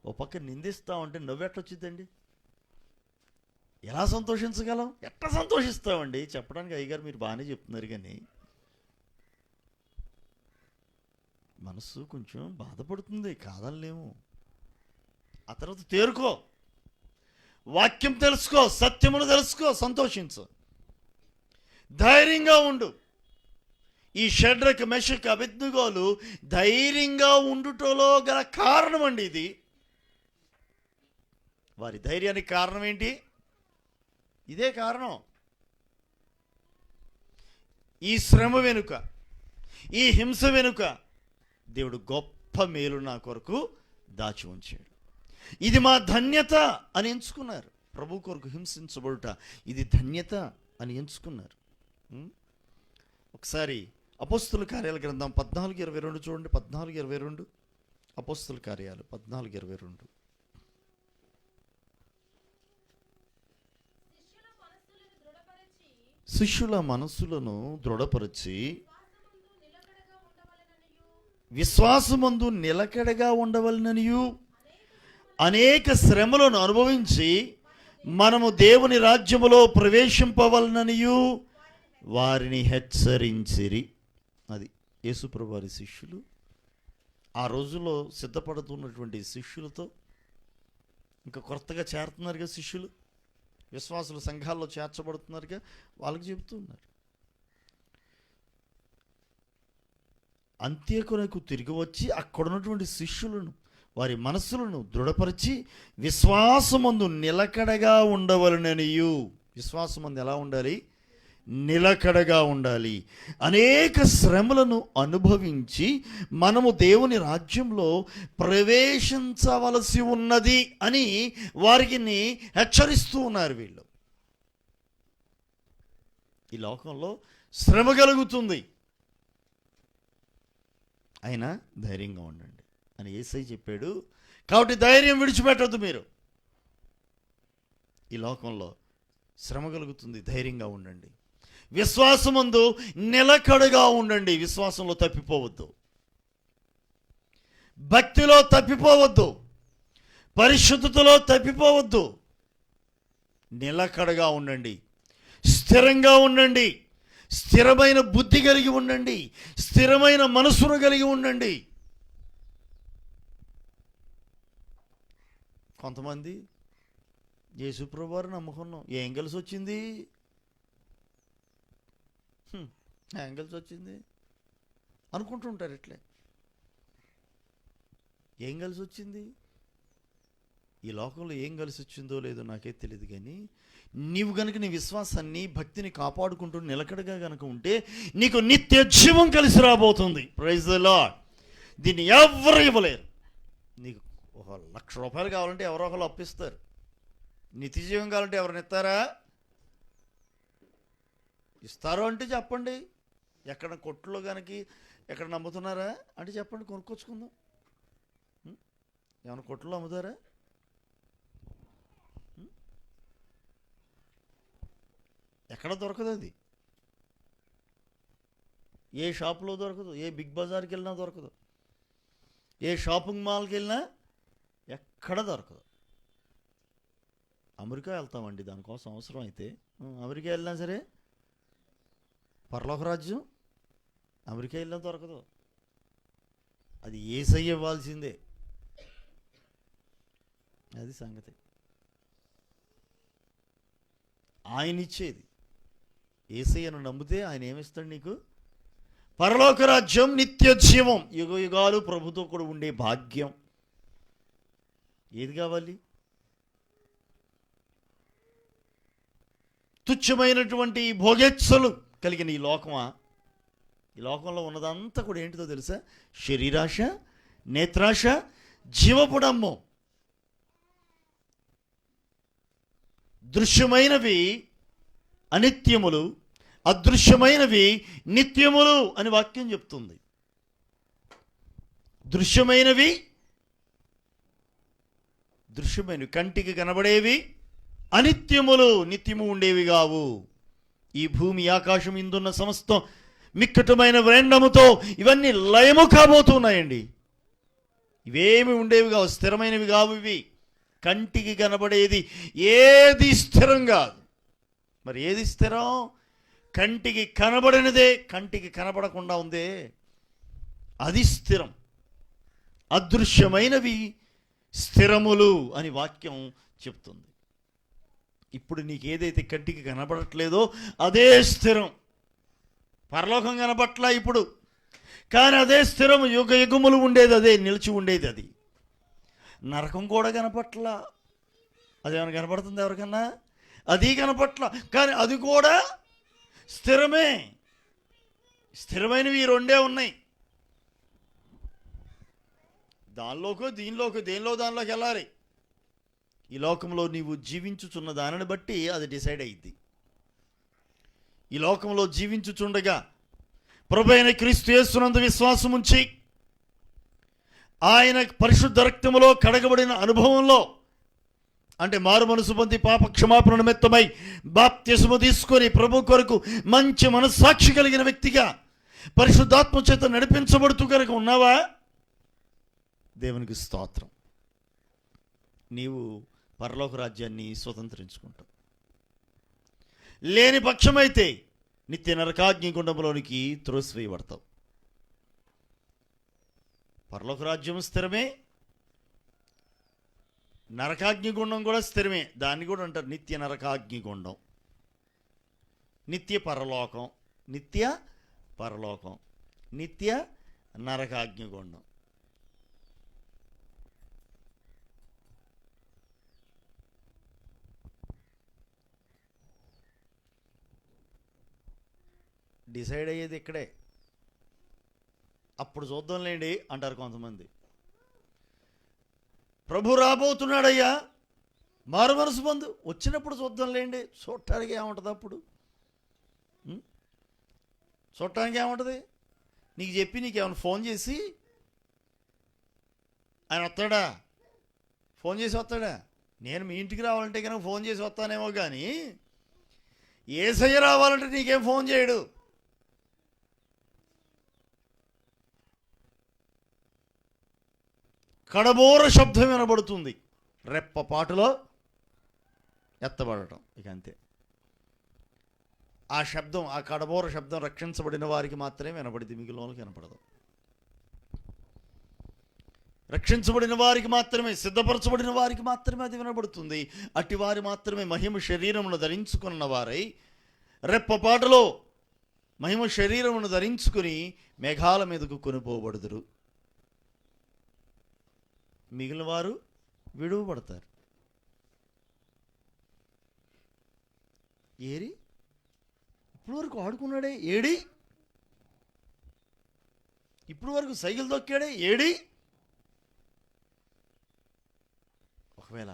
ఓ పక్క నిందిస్తా ఉంటే నవ్వెట్టొచ్చుద్దండి? ఎలా సంతోషించగలం? ఎట్లా సంతోషిస్తామండి? చెప్పడానికి అయ్యగారు మీరు బాగానే చెప్తున్నారు, కానీ మనసు కొంచెం బాధపడుతుంది, కాదనలేము. ఆ తర్వాత తేరుకో, వాక్యం తెలుసుకో, సత్యమును తెలుసుకో, సంతోషించు, ధైర్యంగా ఉండు. ఈ షడ్రక్ మెషక్ అబేద్నెగోలు ధైర్యంగా ఉండుటలో గల కారణం అండి ఇది. వారి ధైర్యానికి కారణం ఏంటి? ఇదే కారణం. ఈ శ్రమ వెనుక, ఈ హింస వెనుక దేవుడు గొప్ప మేలు నా కొరకు దాచి ఉంచాడు. ఇది మా ధన్యత అని ఎంచుకున్నారు. ప్రభు కొరకు హింసించబడుట ఇది ధన్యత అని ఎంచుకున్నారు. ఒకసారి అపోస్తుల కార్యాల గ్రంథం 14:22 చూడండి. 14:22 అపోస్తుల కార్యాలు 14:22. శిష్యుల మనస్సులను దృఢపరిచి విశ్వాసమందు నిలకడగా ఉండవలననియు అనేక శ్రమలను అనుభవించి మనము దేవుని రాజ్యములో ప్రవేశింపవలననియు వారిని హెచ్చరించిరి. అది యేసుప్రభు వారి శిష్యులు ఆ రోజుల్లో సిద్ధపడుతున్నటువంటి శిష్యులతో, ఇంకా కొత్తగా చేరుతున్నారుగా శిష్యులు, విశ్వాసుల సంఘాల్లో చేర్చబడుతున్నారుగా, వాళ్ళకి చెబుతున్నారు. అంత్యకొనకు తిరిగి వచ్చి అక్కడ ఉన్నటువంటి శిష్యులను, వారి మనస్సులను దృఢపరిచి విశ్వాసమందు నిలకడగా ఉండవలననియు. విశ్వాసమందు ఎలా ఉండాలి? నిలకడగా ఉండాలి. అనేక శ్రమలను అనుభవించి మనము దేవుని రాజ్యంలో ప్రవేశించవలసి ఉన్నది అని వారికి హెచ్చరిస్తూ ఉన్నారు. వీళ్ళు ఈ లోకంలో శ్రమ కలుగుతుంది, అయినా ధైర్యంగా ఉండండి అని యేసయ్య చెప్పాడు. కాబట్టి ధైర్యం విడిచిపెట్టద్దు. మీరు ఈ లోకంలో శ్రమ కలుగుతుంది, ధైర్యంగా ఉండండి. విశ్వాసమందు నిలకడగా ఉండండి. విశ్వాసంలో తప్పిపోవద్దు, భక్తిలో తప్పిపోవద్దు, పరిశుద్ధతలో తప్పిపోవద్దు. నిలకడగా ఉండండి, స్థిరంగా ఉండండి, స్థిరమైన బుద్ధి కలిగి ఉండండి, స్థిరమైన మనసును కలిగి ఉండండి. కొంతమంది యేసుప్రభు వారు నమ్ముకున్నాం, ఏం కలిసి వచ్చింది, ఏం కలిసి వచ్చింది అనుకుంటుంటారు. ఇట్లే ఏం కలిసి వచ్చింది? ఈ లోకంలో ఏం కలిసి వచ్చిందో లేదో నాకే తెలియదు, కానీ నీవు గనుక నీ విశ్వాసాన్ని, భక్తిని కాపాడుకుంటూ నిలకడగా గనుక ఉంటే నీకు నిత్య జీవం కలిసి రాబోతుంది. Praise the lord. దీన్ని ఎవరు ఇవ్వలేరు. నీకు ₹1,00,000 కావాలంటే ఎవరో ఒకరు అప్పిస్తారు. నిత్య జీవం కావాలంటే ఎవరిని ఇస్తారా? ఇస్తారు అంటే చెప్పండి. ఎక్కడ కొట్టులో కనుక ఎక్కడ నమ్ముతున్నారా అంటే చెప్పండి, కొనుక్కొచ్చుకుందాం. ఏమైనా కొట్టులో అమ్ముతారా? ఎక్కడ దొరకదు అది. ఏ షాపులో దొరకదు, ఏ బిగ్ బజార్కి వెళ్ళినా దొరకదు, ఏ షాపింగ్ మాల్కి వెళ్ళినా ఎక్కడ దొరకదు. అమెరికా వెళ్తామండి దానికోసం, అవసరం అయితే అమెరికా వెళ్ళినా సరే, పరలోక రాజ్యం అమెరికా వెళ్ళినా దొరకదు. అది యేసయ్య ఇవ్వాల్సిందే. అది సంగతి. ఆయన ఇచ్చేది. యేసయ్యను నమ్మితే ఆయన ఏమిస్తాడు నీకు? పరలోక రాజ్యం, నిత్య జీవం, యుగ యుగాలు ప్రభుతో కూడా ఉండే భాగ్యం. ఏది కావాలి? తుచ్చమైనటువంటి భోగేచ్ఛలు కలిగిన ఈ లోకమా? ఈ లోకంలో ఉన్నదంతా కూడా ఏంటిదో తెలుసా? శరీరాశ, నేత్రాశ, జీవపుడమ్మం. దృశ్యమైనవి అనిత్యములు, అదృశ్యమైనవి నిత్యములు అని వాక్యం చెప్తుంది. దృశ్యమైనవి కంటికి కనబడేవి అనిత్యములు, నిత్యము ఉండేవి కావు. ఈ భూమి ఆకాశం ఇందున్న సమస్తం మిక్కటమైన వ్రేండముతో ఇవన్నీ లయము కాబోతున్నాయండి. ఇవేమి ఉండేవి కావు, స్థిరమైనవి కావు. ఇవి కంటికి కనబడేది ఏది స్థిరం కాదు. మరి ఏది స్థిరం? కంటికి కనబడినదే. కంటికి కనబడకుండా ఉందే అది స్థిరం. అదృశ్యమైనవి స్థిరములు అని వాక్యం చెప్తుంది. ఇప్పుడు నీకు ఏదైతే కంటికి కనబడట్లేదో అదే స్థిరం. పరలోకం కనబట్లా ఇప్పుడు, కానీ అదే స్థిరం. యుగ యుగములు ఉండేది అదే, నిలిచి ఉండేది అది. నరకం కూడా కనపట్లా. అదేమైనా కనపడుతుంది ఎవరికన్నా? అది కనపట్ల, కానీ అది కూడా స్థిరమే. స్థిరమైనవి ఈ రెండే ఉన్నాయి. దానిలోకి దేనిలోకి వెళ్ళాలి. ఈ లోకంలో నీవు జీవించుచున్న దానిని బట్టి అది డిసైడ్ అయ్యిద్ది. ఈ లోకంలో జీవించుచుండగా ప్రభు అయిన క్రీస్తు యేసునందు విశ్వాసం ఉంచి ఆయన పరిశుద్ధ రక్తములో కడగబడిన అనుభవంలో, అంటే మారు మనసు పొంది పాప క్షమాపణ నిమిత్తమై బాప్తిస్మము తీసుకొని ప్రభు కొరకు మంచి మనస్సాక్షి కలిగిన వ్యక్తిగా పరిశుద్ధాత్మ చేత నడిపించబడుతూ కనుక ఉన్నావా? దేవునికి స్తోత్రం. నీవు పరలోక రాజ్యాన్ని స్వతంత్రించుకుంటావు. లేని పక్షమైతే నిత్య నరకాగ్ని గుండంలోనికి త్రోసివేయబడతావు. పరలోక రాజ్యం స్థిరమే, నరకాగ్నిగుండం కూడా స్థిరమే. దాన్ని కూడా అంటారు నిత్య నరకాగ్నిగుండం, నిత్య పరలోకం, నిత్య నరకాగ్నిగుండం. డిసైడ్ అయ్యేది ఇక్కడే. అప్పుడు చూద్దాంలేండి అంటారు కొంతమంది. ప్రభు రాబోతున్నాడయ్యా, మారు మనసు పొందు, వచ్చినప్పుడు చూద్దాంలేండి. చూడటానికి ఏముంటుంది అప్పుడు? చూడటానికి ఏముంటుంది? నీకు చెప్పి నీకేమైనా ఫోన్ చేసి ఆయన వస్తాడా? ఫోన్ చేసి వస్తాడా? నేను మీ ఇంటికి రావాలంటే కనుక ఫోన్ చేసి వస్తానేమో, కానీ యేసయ్య రావాలంటే నీకేం ఫోన్ చేయడు. కడబోర శబ్దం వినబడుతుంది, రెప్పపాటులో ఎత్తబడటం. ఇక అంతే. ఆ శబ్దం, ఆ కడబోర శబ్దం రక్షించబడిన వారికి మాత్రమే వినబడింది, మిగిలిన వాళ్ళకి వినపడదు. రక్షించబడిన వారికి మాత్రమే, సిద్ధపరచబడిన వారికి మాత్రమే అది వినబడుతుంది. అట్టి వారి మాత్రమే మహిమ శరీరమును ధరించుకున్న వారై రెప్పపాటులో మహిమ శరీరమును ధరించుకుని మేఘాల మీదకు కొనిపోబడుదురు. మిగిలిన వారు విడువబడతారు. ఏరి ఇప్పుడు వరకు ఆడుకున్నాడే ఏడి, ఇప్పుడు వరకు సైకిల్ తొక్కాడే ఏడి. ఒకవేళ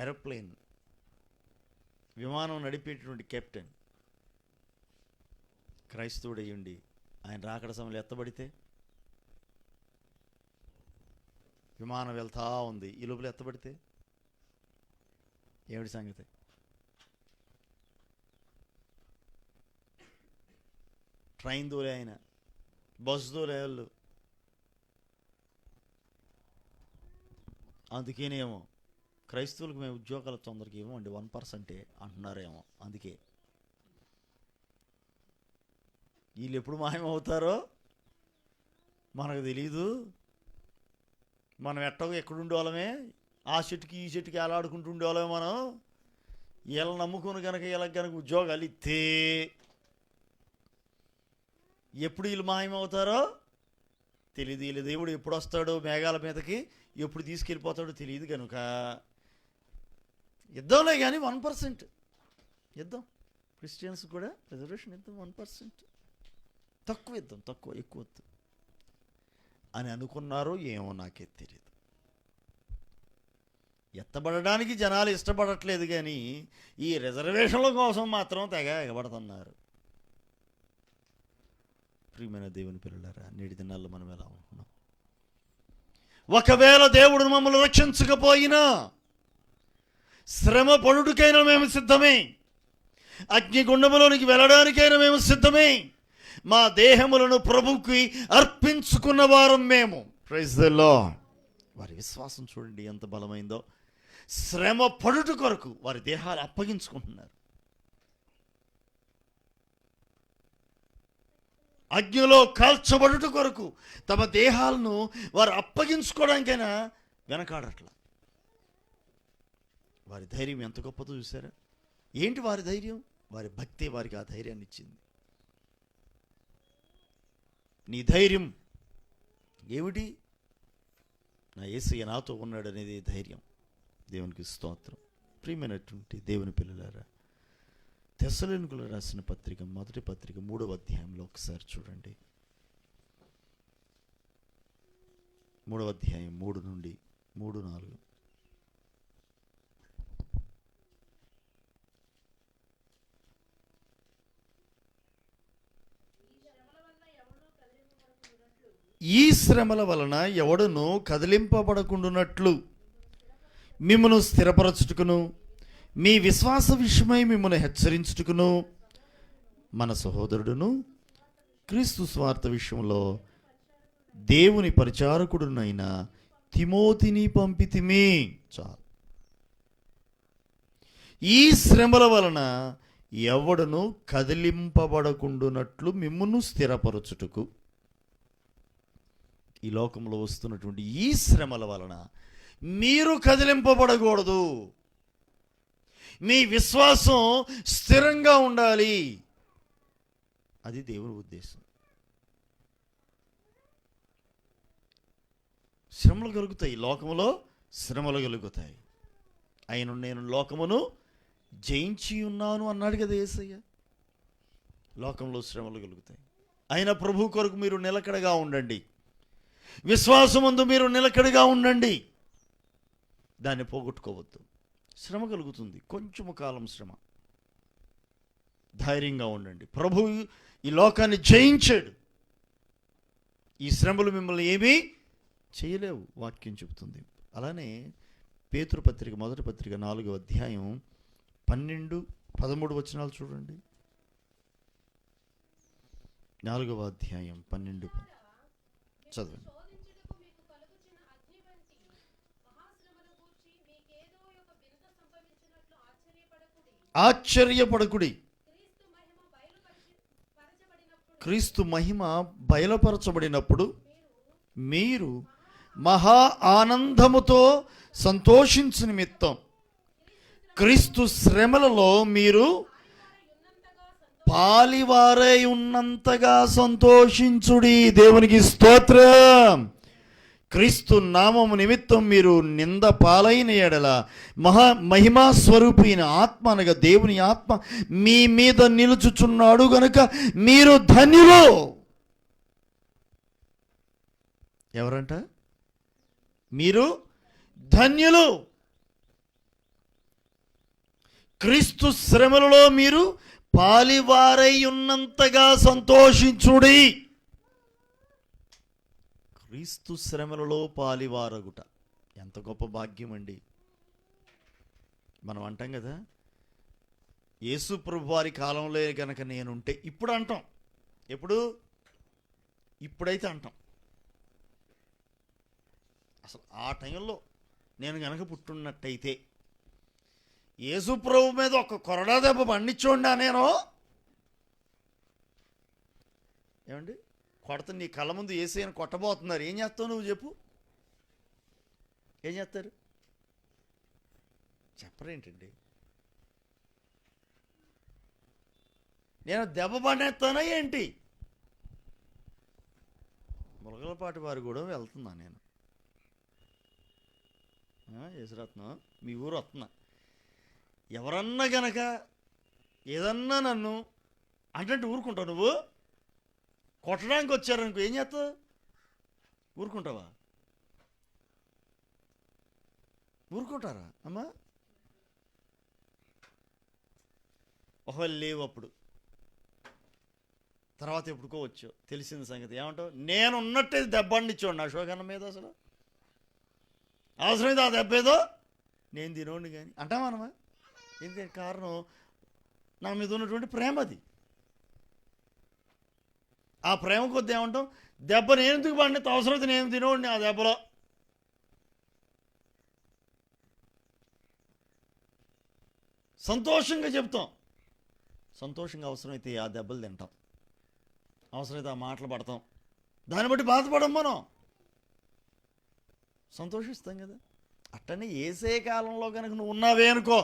ఏరోప్లేన్ విమానం నడిపేటటువంటి కెప్టెన్ క్రైస్తవుడయ్యుండి ఆయన రాకడ సమయంలో ఎత్తబడితే, విమానం వెళ్తా ఉంది, ఈ లోపల ఎత్తబడితే ఏమిటి సంగతి? ట్రైన్ దూరే ఆయన, బస్సు దూరే వాళ్ళు. అందుకేనేమో క్రైస్తవులకు మేము ఉద్యోగాలు తొందరగా ఇవ్వమండి, 1% అంటున్నారేమో. అందుకే వీళ్ళు ఎప్పుడు మాయమవుతారో మనకు తెలీదు. మనం ఎక్కడుండే వాళ్ళమే, ఆ చెట్టుకి ఈ చెట్టుకి ఏలాడుకుంటూ ఉండేవాళ్ళమే మనం. వీళ్ళని నమ్ముకుని కనుక వీళ్ళకి కనుక ఉద్యోగాలు ఇస్తే ఎప్పుడు వీళ్ళు మాయమవుతారో తెలియదు. వీళ్ళు దేవుడు ఎప్పుడు వస్తాడో మేఘాల మీదకి, ఎప్పుడు తీసుకెళ్ళిపోతాడో తెలియదు. కనుక ఇద్దాంలే, కానీ 1% ఇద్దాం. క్రిస్టియన్స్ కూడా రిజర్వేషన్ ఇద్దాం, 1%. తక్కువ ఇద్దాం, ఎక్కువ వద్దు అని అనుకున్నారో ఏమో, నాకే తెలియదు. ఎత్తబడడానికి జనాలు ఇష్టపడట్లేదు, కానీ ఈ రిజర్వేషన్ల కోసం మాత్రం తెగ ఎగబడుతున్నారు. ప్రియమైన దేవుని పిల్లలారా, నేటి దినాల్లో మనం ఎలా అనుకున్నాం? ఒకవేళ దేవుడు మమ్మల్ని రక్షించకపోయినా శ్రమ పడుటకైనా మేము సిద్ధమే, అగ్నిగుండములోనికి వెళ్ళడానికైనా మేము సిద్ధమే. మా దేహములను ప్రభువుకి అర్పించుకున్న వారం మేము. Praise the lord. వారి విశ్వాసం చూడండి ఎంత బలమైందో. శ్రమ పడుట కొరకు వారి దేహాలు అప్పగించుకుంటున్నారు. అగ్నిలో కాల్చబడుట కొరకు తమ దేహాలను వారు అప్పగించుకోవడానికైనా వెనకాడట్లా. వారి ధైర్యం ఎంత గొప్పదో చూసారా? ఏంటి వారి ధైర్యం? వారి భక్తే వారికి ఆ ధైర్యాన్ని ఇచ్చింది. నీ ధైర్యం ఏమిటి? నా యేసయ్య నాతో ఉన్నాడు అనేది ధైర్యం. దేవునికి స్తోత్రం. ప్రియమైనటువంటి దేవుని పిల్లలారా, తెస్సలోనికీయులకు రాసిన పత్రిక, మొదటి పత్రిక 3వ అధ్యాయంలో ఒకసారి చూడండి. 3వ అధ్యాయం 3 నుండి 3-4. ఈ శ్రమల వలన ఎవడును కదిలింపబడకుండునట్లు మిమ్మును స్థిరపరచుటకును మీ విశ్వాస విషయమై మిమ్మల్ని హెచ్చరించుటకును మన సహోదరుడును క్రీస్తు స్వార్థ విషయంలో దేవుని పరిచారకుడునైన తిమోతిని పంపితిమి. చాలు. ఈ శ్రమల వలన ఎవడును కదిలింపబడకుండునట్లు మిమ్మును స్థిరపరచుటకు. ఈ లోకంలో వస్తున్నటువంటి ఈ శ్రమల వలన మీరు కదిలింపబడకూడదు. మీ విశ్వాసం స్థిరంగా ఉండాలి. అది దేవుని ఉద్దేశం. శ్రమలు కలుగుతాయి, లోకములో శ్రమలు కలుగుతాయి. ఆయన నేను లోకమును జయించి ఉన్నాను అన్నాడు కదా యేసయ్య. లోకంలో శ్రమలు కలుగుతాయి. ఆయన ప్రభు కొరకు మీరు నిలకడగా ఉండండి. విశ్వాసమందు మీరు నిలకడగా ఉండండి. దాన్ని పోగొట్టుకోవద్దు. శ్రమ కలుగుతుంది, కొంచెము కాలం శ్రమ. ధైర్యంగా ఉండండి. ప్రభు ఈ లోకాన్ని జయించాడు. ఈ శ్రమలు మిమ్మల్ని ఏమీ చేయలేవు, వాక్యం చెబుతుంది. అలానే పేతురు పత్రిక, మొదటి పత్రిక 4వ అధ్యాయం 12-13 వచనాలు చూడండి. 4వ అధ్యాయం 12 చదవండి. ఆశ్చర్యపడకుడి. క్రీస్తు మహిమ బయలుపరచబడినప్పుడు మీరు మహా ఆనందముతో సంతోషించు నిమిత్తం క్రీస్తు శ్రమలలో మీరు పాలివారై ఉన్నంతగా సంతోషించుడి. దేవునికి స్తోత్రం. క్రీస్తు నామము నిమిత్తం మీరు నింద పాలైన ఎడల మహిమా స్వరూపైన ఆత్మ అనగా దేవుని ఆత్మ మీ మీద నిలుచుచున్నాడు గనుక మీరు ధన్యులు. ఎవరంట? మీరు ధన్యులు. క్రీస్తు శ్రమలలో మీరు పాలివారై ఉన్నంతగా సంతోషించుడి. క్రీస్తు శ్రమలలో పాలివారగుట ఎంత గొప్ప భాగ్యం అండి. మనం అంటాం కదా, యేసు ప్రభు వారి కాలంలో కనుక నేనుంటే, ఇప్పుడు అంటాం. ఇప్పుడైతే అంటాం. అసలు ఆ టైంలో నేను కనుక పుట్టున్నట్టయితే యేసు ప్రభు మీద ఒక కొరడా దెబ్బ పండించోండా నేను. ఏమండి, కొడత నీ కళ్ళ ముందు యేసయ్యను కొట్టబోతున్నారు. ఏం చేస్తావు నువ్వు? చెప్పు. ఏం చేస్తారు? చెప్పరేంటండి? నేను దెబ్బ పడేస్తానా ఏంటి? ములగలపాటి వారు కూడా వెళ్తున్నా నేను. యేసురత్నం, మీ ఊరు వస్తున్నా. ఎవరన్నా గనక ఏదన్నా నన్ను అంటే ఊరుకుంటావు నువ్వు? కొట్టడానికి వచ్చారనుకో ఏం చేస్తావు? ఊరుకుంటావా? ఊరుకుంటారా అమ్మా? ఒకవేళ లేవు అప్పుడు, తర్వాత ఎప్పుడుకోవచ్చు తెలిసిన సంగతి ఏమంటావు? నేను ఉన్నట్టే దెబ్బ అండిచ్చోండి అశోకన్న మీద. అసలు అవసరమైతే ఆ దెబ్బ ఏదో నేను తినోండి కానీ అంటామనమా? ఎందుకంటే కారణం నా మీద ఉన్నటువంటి ప్రేమ. అది ఆ ప్రేమ కొద్ది ఏమంటాం? దెబ్బ నేను ఎందుకు పడిన, అవసరమైతే నేను తినోండి ఆ దెబ్బలో. సంతోషంగా చెప్తాం, సంతోషంగా అవసరమైతే ఆ దెబ్బలు తింటాం. అవసరమైతే ఆ మాటలు పడతాం, దాన్ని బట్టి బాధపడం, మనం సంతోషిస్తాం కదా. అట్టనే ఏసే కాలంలో కనుక నువ్వు ఉన్నావే అనుకో,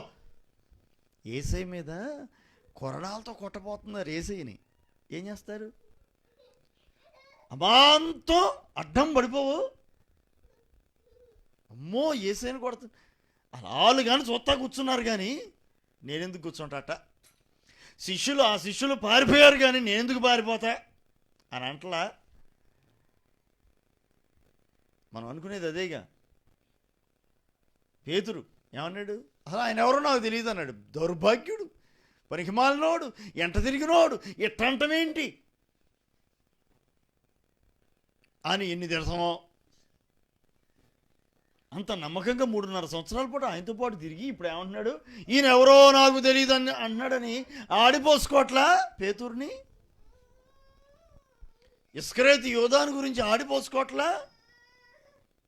ఏసై మీద కొరడాలతో కొట్టబోతున్నారు ఏసైని. ఏం చేస్తారు? అమాంతం అడ్డం పడిపోవు. అమ్మో ఏసైని కొడుతుంది అలాలు కానీ చూస్తా కూర్చున్నారు, కానీ నేనెందుకు కూర్చుంటాట. ఆ శిష్యులు పారిపోయారు, కానీ నేనెందుకు పారిపోతా అని అంటలా. మనం అనుకునేది అదేగా. పేతురు ఏమన్నాడు? అసలు ఆయన ఎవరో నాకు తెలియదు అన్నాడు. దౌర్భాగ్యుడు, పనికిమాలినోడు, ఎంట తిరిగినోడు, ఎట్టంటమేంటి అని ఎన్ని తిడతామో. అంత నమ్మకంగా 3.5 సంవత్సరాల పాటు ఆయనతో పాటు తిరిగి ఇప్పుడు ఏమంటున్నాడు? ఈయన ఎవరో నాకు తెలియదు అని అంటున్నాడని ఆడిపోసుకోవట్లా పేతుర్ని. ఇస్కరేతు యోధాను గురించి ఆడిపోసుకోవట్లా.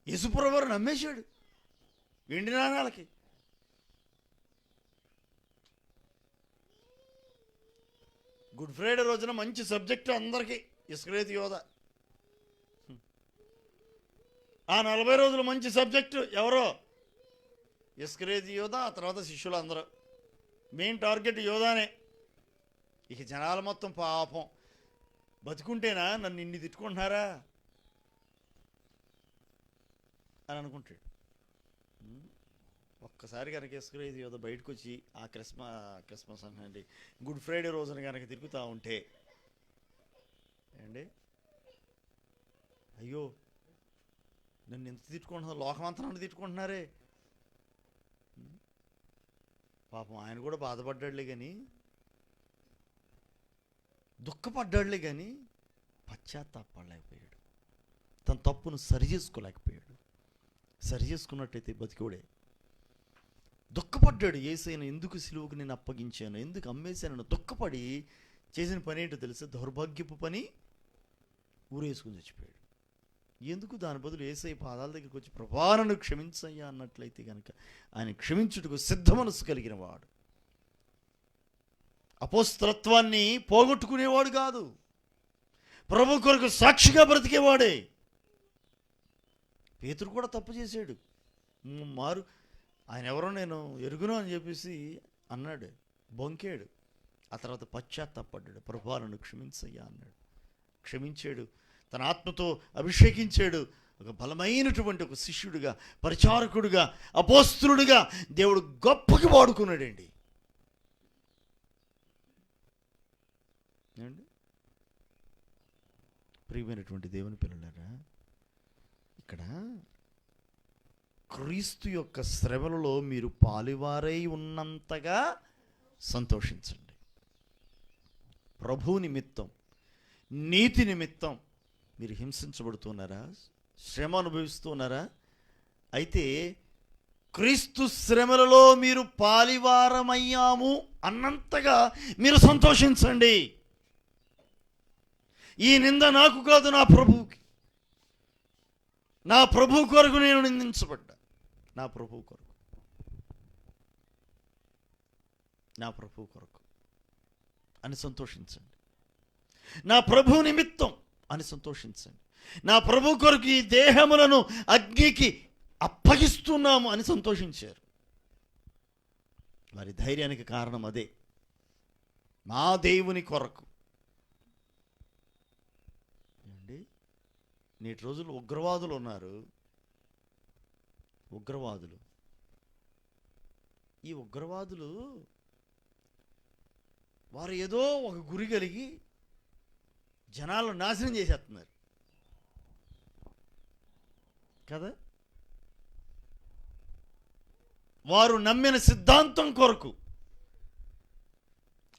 యేసుప్రభువు నమ్మేశాడు వెండి నాణాలకి. గుడ్ ఫ్రైడే రోజున మంచి సబ్జెక్టు అందరికీ ఇస్కరేతు యోధ. ఆ 40 రోజులు మంచి సబ్జెక్టు ఎవరో? ఇస్కరేతు యోధ. ఆ తర్వాత శిష్యులు అందరూ. మెయిన్ టార్గెట్ యోధానే. ఇక జనాలు మొత్తం పాపం బతుకుంటేనా నన్ను ఇన్ని తిట్టుకుంటున్నారా అని అనుకుంటాడు. ఒక్కసారి కనుక ఇస్కరేతు యోధ బయటకు వచ్చి ఆ క్రిస్మస్ అనండి గుడ్ ఫ్రైడే రోజున కనుక తిరుగుతూ ఉంటే అండి, అయ్యో నన్ను ఎంత తిట్టుకుంటున్నారు, లోకమంతా నన్ను తిట్టుకుంటున్నారే. పాపం ఆయన కూడా బాధపడ్డాడులే, కానీ దుఃఖపడ్డాడులే, కానీ పశ్చాత్తాపడలేకపోయాడు. తన తప్పును సరిచేసుకోలేకపోయాడు. సరిచేసుకున్నట్టయితే బతికోడే. దుఃఖపడ్డాడు. యేసయ్యను ఎందుకు సిలువకు నేను అప్పగించాను, ఎందుకు అమ్మేశానని దుఃఖపడి చేసిన పని ఏంటో తెలుసా? దౌర్భాగ్యపు పని. ఊరేసుకుని చచ్చిపోయాడు. ఎందుకు? దాని బదులు యేసయ్య పాదాల దగ్గరికి వచ్చి ప్రభువా నన్ను క్షమించయ్యా అన్నట్లయితే కనుక ఆయన క్షమించుటకు సిద్ధ మనసు కలిగిన వాడు. అపోస్తలత్వాన్ని పోగొట్టుకునేవాడు కాదు, ప్రభు కొరకు సాక్షిగా బ్రతికేవాడే. పేతురు కూడా తప్పు చేశాడు. ఆయన ఎవరో నేను ఎరుగును అని చెప్పేసి అన్నాడు, బొంకాడు. ఆ తర్వాత పశ్చాత్తాపడ్డాడు. ప్రభువా నన్ను క్షమించయ్యా అన్నాడు. క్షమించాడు. తన ఆత్మతో అభిషేకించాడు. ఒక బలమైనటువంటి ఒక శిష్యుడిగా, పరిచారకుడిగా, అపోస్తలుడిగా దేవుడు గొప్పకి వాడుకున్నాడండి. ప్రియమైనటువంటి దేవుని పిల్లలారా, ఇక్కడ క్రీస్తు యొక్క శ్రమలలో మీరు పాలువారై ఉన్నంతగా సంతోషించండి. ప్రభు నిమిత్తం, నీతి నిమిత్తం మీరు హింసించబడుతున్నారా, శ్రమ అనుభవిస్తున్నారా? అయితే క్రీస్తు శ్రమలలో మీరు పాలివారమయ్యాము అన్నంతగా మీరు సంతోషించండి. ఈ నింద నాకు కాదు, నా ప్రభువుకి. నా ప్రభు కొరకు నేను నిందించబడ్డా. నా ప్రభు కొరకు, నా ప్రభు కొరకు అని సంతోషించండి. నా ప్రభు నిమిత్తం అని సంతోషించండి. నా ప్రభు కొరకు ఈ దేహములను అగ్నికి అప్పగిస్తున్నాము అని సంతోషించారు. వారి ధైర్యానికి కారణం అదే. మా దేవుని కొరకు. అండి, నేటి రోజుల్లో ఉగ్రవాదులు ఉన్నారు. ఉగ్రవాదులు, ఈ ఉగ్రవాదులు వారు ఏదో ఒక గురి కలిగి జనాలను నాశనం చేసేస్తున్నారు కదా. వారు నమ్మిన సిద్ధాంతం కొరకు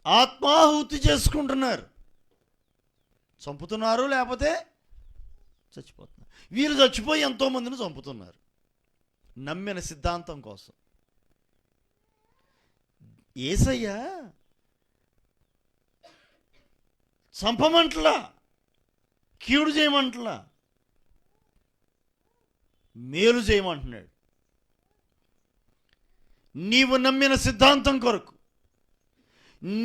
ఆత్మాహుతి చేసుకుంటున్నారు. చంపుతున్నారు, లేకపోతే చచ్చిపోతున్నారు. వీరు చచ్చిపోయి ఎంతోమందిని చంపుతున్నారు నమ్మిన సిద్ధాంతం కోసం. యేసయ్య చంపమంటలా, కీడు చేయమంటలా, మేలు చేయమంటున్నాడు. నీవు నమ్మిన సిద్ధాంతం కొరకు,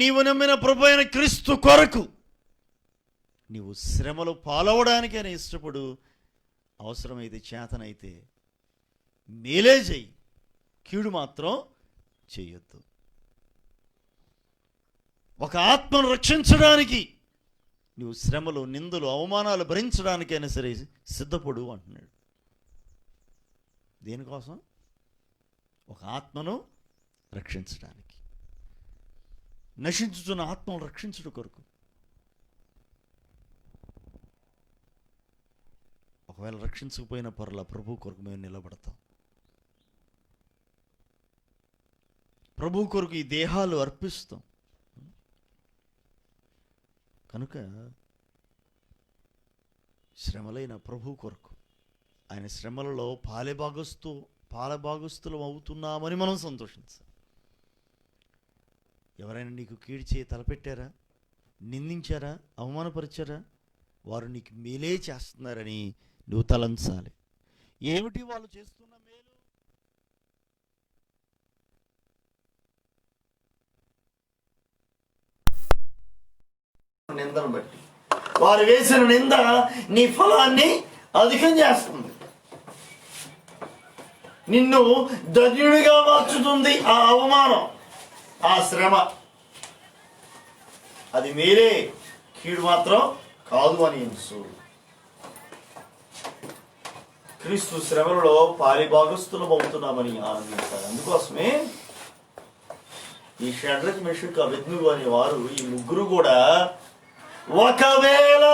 నీవు నమ్మిన ప్రభు అయిన క్రీస్తు కొరకు నీవు శ్రమలు పాలవడానికైనా ఇష్టపడు, అవసరమైతే చేతనైతే మేలే చెయ్యి, కీడు మాత్రం చేయొద్దు. ఒక ఆత్మను రక్షించడానికి నువ్వు శ్రమలు, నిందలు, అవమానాలు భరించడానికైనా సరే సిద్ధపడు అంటున్నాడు. దేనికోసం? ఒక ఆత్మను రక్షించడానికి, నశించుతున్న ఆత్మను రక్షించుట కొరకు. ఒకవేళ రక్షించకపోయిన పర్ల ప్రభు కొరకు మేము నిలబడతాం. ప్రభు కొరకు ఈ దేహాలు అర్పిస్తాం. కనుక శ్రమలైన ప్రభు కొరకు, ఆయన శ్రమలలో పాలభాగస్తులం అవుతున్నామని మనం సంతోషించాలి. ఎవరైనా నీకు కీడు చేయి తలపెట్టారా, నిందించారా, అవమానపరిచారా, వారు నీకు మేలే చేస్తున్నారని నువ్వు తలంచాలి. ఏమిటి వాళ్ళు చేస్తున్న మేలు? నిందను బట్టి వారు వేసిన నింద నీ ఫలాన్ని అధికం చేస్తుంది, నిన్ను ధన్యుడిగా మార్చుతుంది. ఆ అవమానం, ఆ శ్రమ అది మేలే, కీడు మాత్రం కాదు అని చూడు. క్రీస్తు శ్రమలలో పాలిభాగస్తులం అవుతున్నామని ఆనందించాలి. అందుకోసమే ఈ షడ్రక్, మెషక్, అబేద్నెగో అనే వారు, ఈ ముగ్గురు కూడా ఒకవేళ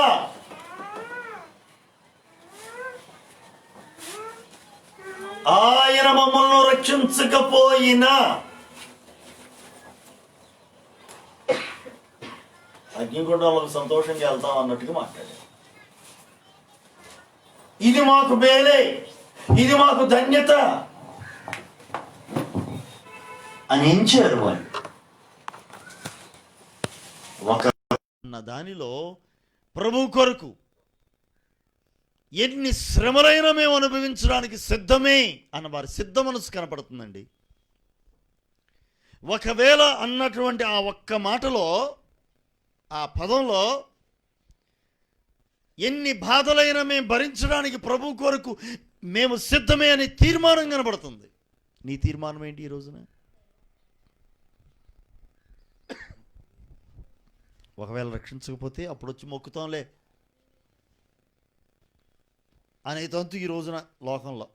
ఆయన మమ్మల్ని రక్షించకపోయినా అగ్నిగుండంలోకి సంతోషంగా వెళ్తాం అన్నట్టుగా మాట్లాడారు. ఇది మాకు మేలే, ఇది మాకు ధన్యత అని ఎంచారు వాళ్ళు. ఒక దానిలో ప్రభు కొరకు ఎన్ని శ్రమలైనా మేము అనుభవించడానికి సిద్ధమే అన్న వారి సిద్ధ మనసు కనపడుతుందండి. ఒకవేళ అన్నటువంటి ఆ ఒక్క మాటలో, ఆ పదంలో ఎన్ని బాధలైనా మేము భరించడానికి ప్రభు కొరకు మేము సిద్ధమే అనే తీర్మానం కనబడుతుంది. నీ తీర్మానం ఏంటి ఈ రోజున? ఒకవేళ రక్షించకపోతే అప్పుడు వచ్చి మొక్కుతాంలే అనే తంతు ఈ రోజున లోకంలో.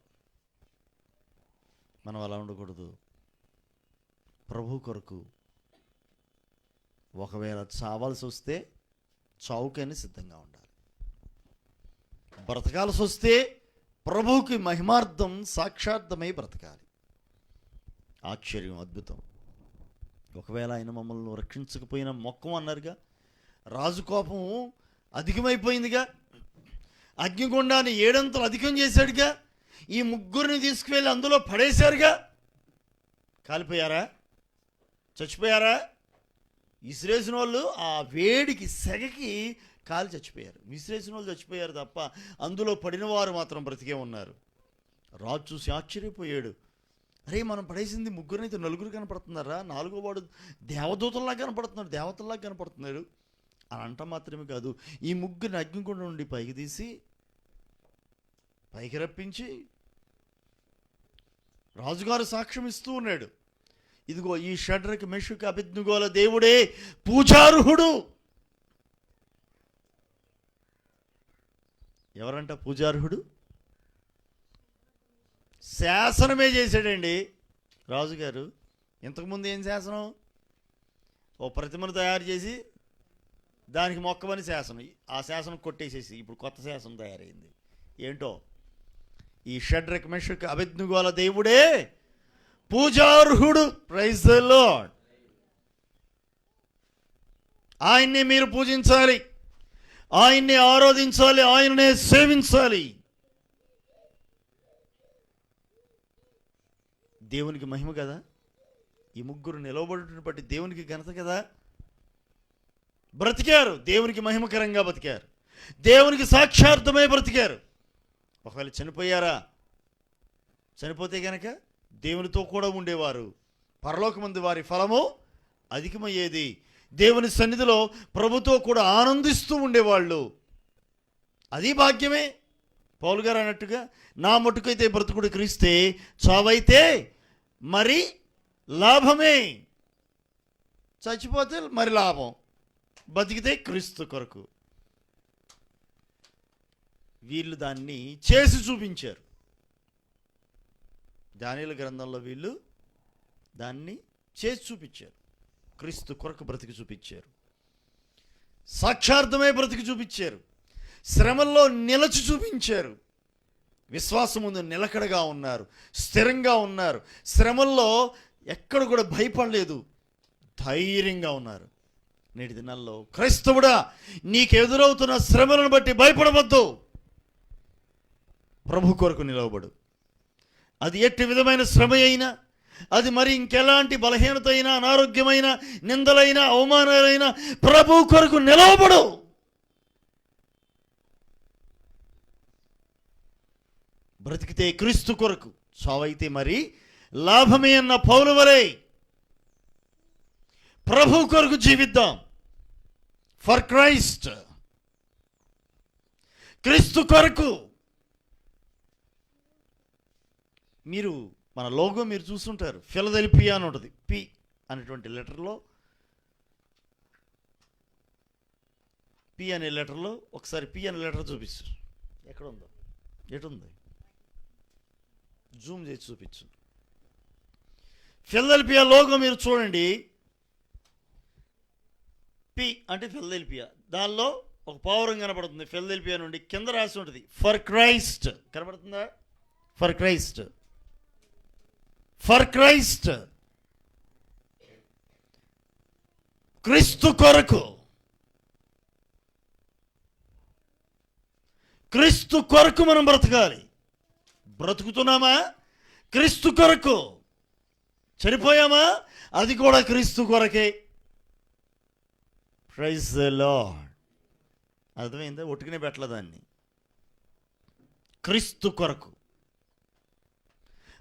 మనం అలా ఉండకూడదు. ప్రభు కొరకు ఒకవేళ చావాల్సి వస్తే చావుకని సిద్ధంగా ఉండాలి. బ్రతకాల్సి వస్తే ప్రభువుకి మహిమార్థం, సాక్షార్థమై బ్రతకాలి. ఆశ్చర్యం, అద్భుతం. ఒకవేళ ఆయన మమ్మల్ని రక్షించకపోయినా మొక్కం అన్నారుగా. రాజు కోపం అధికమైపోయిందిగా, అగ్నిగుండాన్ని 7 అంతలు అధికం చేశాడుగా, ఈ ముగ్గురిని తీసుకువెళ్ళి అందులో పడేశారుగా. కాలిపోయారా? చచ్చిపోయారా? విసిరేసిన వాళ్ళు ఆ వేడికి, సెగకి కాలి చచ్చిపోయారు. విసిరేసిన వాళ్ళు చచ్చిపోయారు తప్ప అందులో పడిన వారు మాత్రం బ్రతికే ఉన్నారు. రాజు చూసి ఆశ్చర్యపోయాడు. అరే, మనం పడేసింది ముగ్గురినైతే 4 కనపడుతున్నారా? 4వ వాడు దేవదూతల్లా కనపడుతున్నాడు, దేవతల్లా కనపడుతున్నాడు అని అంట మాత్రమే కాదు, ఈ ముగ్గురిని అగ్నిగుండం నుండి పైకి తీసి పైకి రప్పించి రాజుగారు సాక్ష్యం ఇస్తూ ఉన్నాడు. ఇదిగో ఈ షడ్రక్, మెషక్, అబేద్నెగోల దేవుడే పూజార్హుడు. ఎవరంట పూజార్హుడు? శాసనమే చేశాడండి రాజుగారు. ఇంతకుముందు ఏం శాసనం? ఓ ప్రతిమను తయారు చేసి దానికి మొక్కమని శాసనం. ఆ శాసనం కొట్టేసేసి ఇప్పుడు కొత్త శాసనం తయారైంది. ఏంటో, ఈ షడ్రక్, మెషక్, అబేద్నెగోల దేవుడే పూజార్హుడు. Praise the lord. ఆయన్ని మీరు పూజించాలి, ఆయన్ని ఆరాధించాలి, ఆయననే సేవించాలి. దేవునికి మహిమ కదా. ఈ ముగ్గురు నిలవబడుతున్న బట్టి దేవునికి ఘనత కదా. బ్రతికారు, దేవునికి మహిమకరంగా బ్రతికారు, దేవునికి సాక్షార్థమై బ్రతికారు. ఒకవేళ చనిపోయారా? చనిపోతే కనుక దేవునితో కూడా ఉండేవారు. పరలోకమందు వారి ఫలము అధికమయ్యేది. దేవుని సన్నిధిలో ప్రభుతో కూడా ఆనందిస్తూ ఉండేవాళ్ళు. అది భాగ్యమే. పౌలు గారు అన్నట్టుగా, నా మటుకైతే బ్రతుకుడు క్రీస్తే, చావైతే మరి లాభమే. చచ్చిపోతే మరి లాభం, బతికితే క్రీస్తు కొరకు. వీళ్ళు దాన్ని చేసి చూపించారు. దానియేలు గ్రంథంలో వీళ్ళు దాన్ని చేసి చూపించారు. క్రీస్తు కొరకు బ్రతికి చూపించారు. సాక్షార్థమే బ్రతికి చూపించారు. శ్రమల్లో నిలచి చూపించారు. విశ్వాసం ముందు నిలకడగా ఉన్నారు, స్థిరంగా ఉన్నారు. శ్రమల్లో ఎక్కడ కూడా భయపడలేదు, ధైర్యంగా ఉన్నారు. నేటి దినాల్లో క్రైస్తవుడా, నీకు ఎదురవుతున్న శ్రమలను బట్టి భయపడవద్దు. ప్రభు కొరకు నిలవబడు. అది ఎట్టి విధమైన శ్రమ అయినా, అది మరి ఇంకెలాంటి బలహీనత అయినా, అనారోగ్యమైన, నిందలైన, అవమానాలైనా ప్రభు కొరకు నిలవబడు. బ్రతికితే క్రీస్తు కొరకు, చావైతే మరి లాభమే అన్న పౌలు వలె ప్రభు కొరకు జీవిద్దాం. ఫర్ క్రైస్ట్, క్రీస్తు కొరకు. మీరు మన లోగో మీరు చూస్తుంటారు, ఫిలదెల్ఫియా అని ఉంటుంది. పి అనేటువంటి లెటర్లో, పి అనే లెటర్లో ఒకసారి పి అనే లెటర్ చూపిస్తారు. ఎక్కడ ఉందో, ఎటుంది, జూమ్ చేసి చూపించు. ఫిలదెల్ఫియా లోగో మీరు చూడండి. పి అంటే ఫిలదెల్ఫియా, దానిలో ఒక పావురం కనబడుతుంది. ఫిలదెల్ఫియా నుండి కింద రాసి ఉంటుంది ఫర్ క్రైస్ట్. కనబడుతుందా? ఫర్ క్రైస్ట్, ఫర్ క్రైస్ట్, క్రీస్తు కొరకు. క్రీస్తు కొరకు మనం బ్రతకాలి. బ్రతుకుతున్నామా? క్రీస్తు కొరకు. చనిపోయామా? అది కూడా క్రీస్తు కొరకే. Praise the lord. అర్థమైందా? ఒట్టుకునే పెట్టలే దాన్ని. క్రీస్తు కొరకు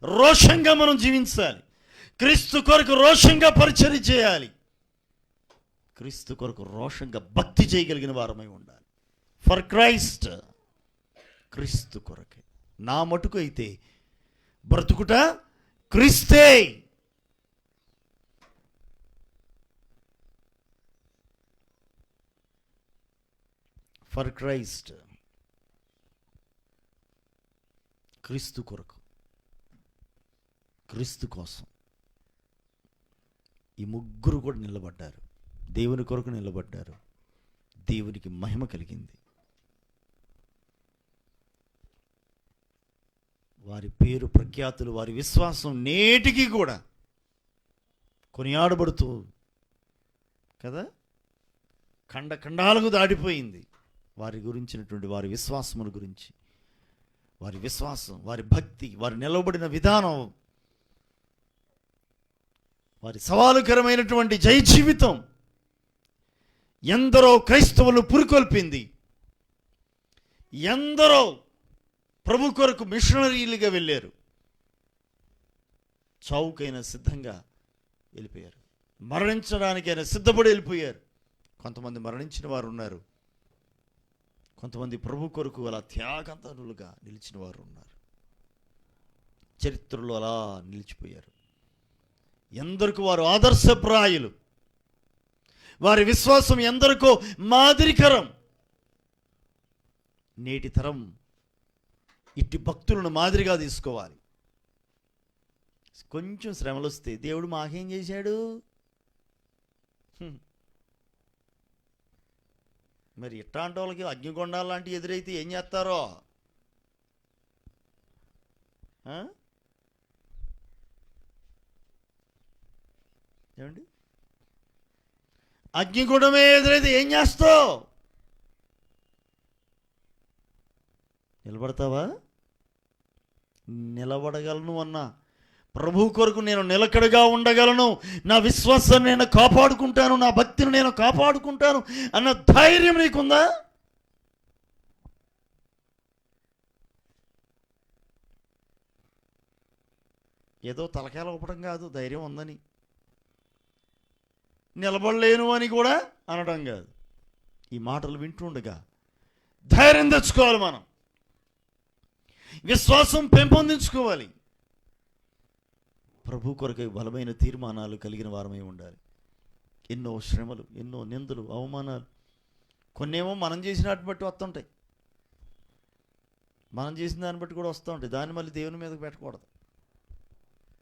రోషంగా మనం జీవించాలి. క్రీస్తు కొరకు రోషంగా పరిచర్య చేయాలి. క్రీస్తు కొరకు రోషంగా భక్తి చేయగలిగిన వారమై ఉండాలి. ఫర్ క్రైస్ట్, క్రీస్తు కొరకే. నా మటుకు అయితే బ్రతుకుట క్రీస్తే. ఫర్ క్రైస్ట్, క్రీస్తు కొరకు, క్రీస్తు కోసం. ఈ ముగ్గురు కూడా నిలబడ్డారు, దేవుని కొరకు నిలబడ్డారు. దేవునికి మహిమ కలిగింది. వారి పేరు ప్రఖ్యాతులు, వారి విశ్వాసం నేటికి కూడా కొనియాడబడుతూ కదా, ఖండాలకు దాటిపోయింది. వారి గురించినటువంటి వారి విశ్వాసముల గురించి, వారి విశ్వాసం, వారి భక్తి, వారి నిలబడిన విధానం, వారి సవాలుకరమైనటువంటి జయ జీవితం ఎందరో క్రైస్తవులు పురికొల్పింది. ఎందరో ప్రభు కొరకు మిషనరీలుగా వెళ్ళారు. చావుకైనా సిద్ధంగా వెళ్ళిపోయారు, మరణించడానికైనా సిద్ధపడి వెళ్ళిపోయారు. కొంతమంది మరణించిన వారు ఉన్నారు, కొంతమంది ప్రభు కొరకు అలా త్యాగంతరులుగా నిలిచిన వారు ఉన్నారు. చరిత్రలో అలా నిలిచిపోయారు. ఎందరికో వారు ఆదర్శప్రాయులు. వారి విశ్వాసం ఎందరికో మాదిరికరం. నేటి తరం ఇట్టి భక్తులను మాదిరిగా తీసుకోవాలి. కొంచెం శ్రమలు వస్తే దేవుడు మాకేం చేశాడు? మరి ఇట్లాంటి వాళ్ళకి అగ్నిగొండాలు లాంటివి ఎదురైతే ఏం చేస్తారో? ఏమండి, అగ్నిగుండమే ఎదురైతే ఏం చేస్తావు? నిలబడతావా? నిలబడగలను అన్నా, ప్రభు కొరకు నేను నిలకడగా ఉండగలను, నా విశ్వాసాన్ని నేను కాపాడుకుంటాను, నా భక్తిని నేను కాపాడుకుంటాను అన్న ధైర్యం నీకుందా? ఏదో తలకాయలు ఊపడం కాదు, ధైర్యం ఉందని. నిలబడలేను అని కూడా అనడం కాదు. ఈ మాటలు వింటుండగా ధైర్యం తెచ్చుకోవాలి, మనం విశ్వాసం పెంపొందించుకోవాలి. ప్రభు కొరకై బలమైన తీర్మానాలు కలిగిన వారమై ఉండాలి. ఎన్నో శ్రమలు, ఎన్నో నిందలు, అవమానాలు, కొన్నేమో మనం చేసిన వాటిని బట్టి వస్తుంటాయి, మనం చేసిన దాన్ని బట్టి కూడా వస్తూ ఉంటాయి. దాన్ని మళ్ళీ దేవుని మీదకి పెట్టకూడదు.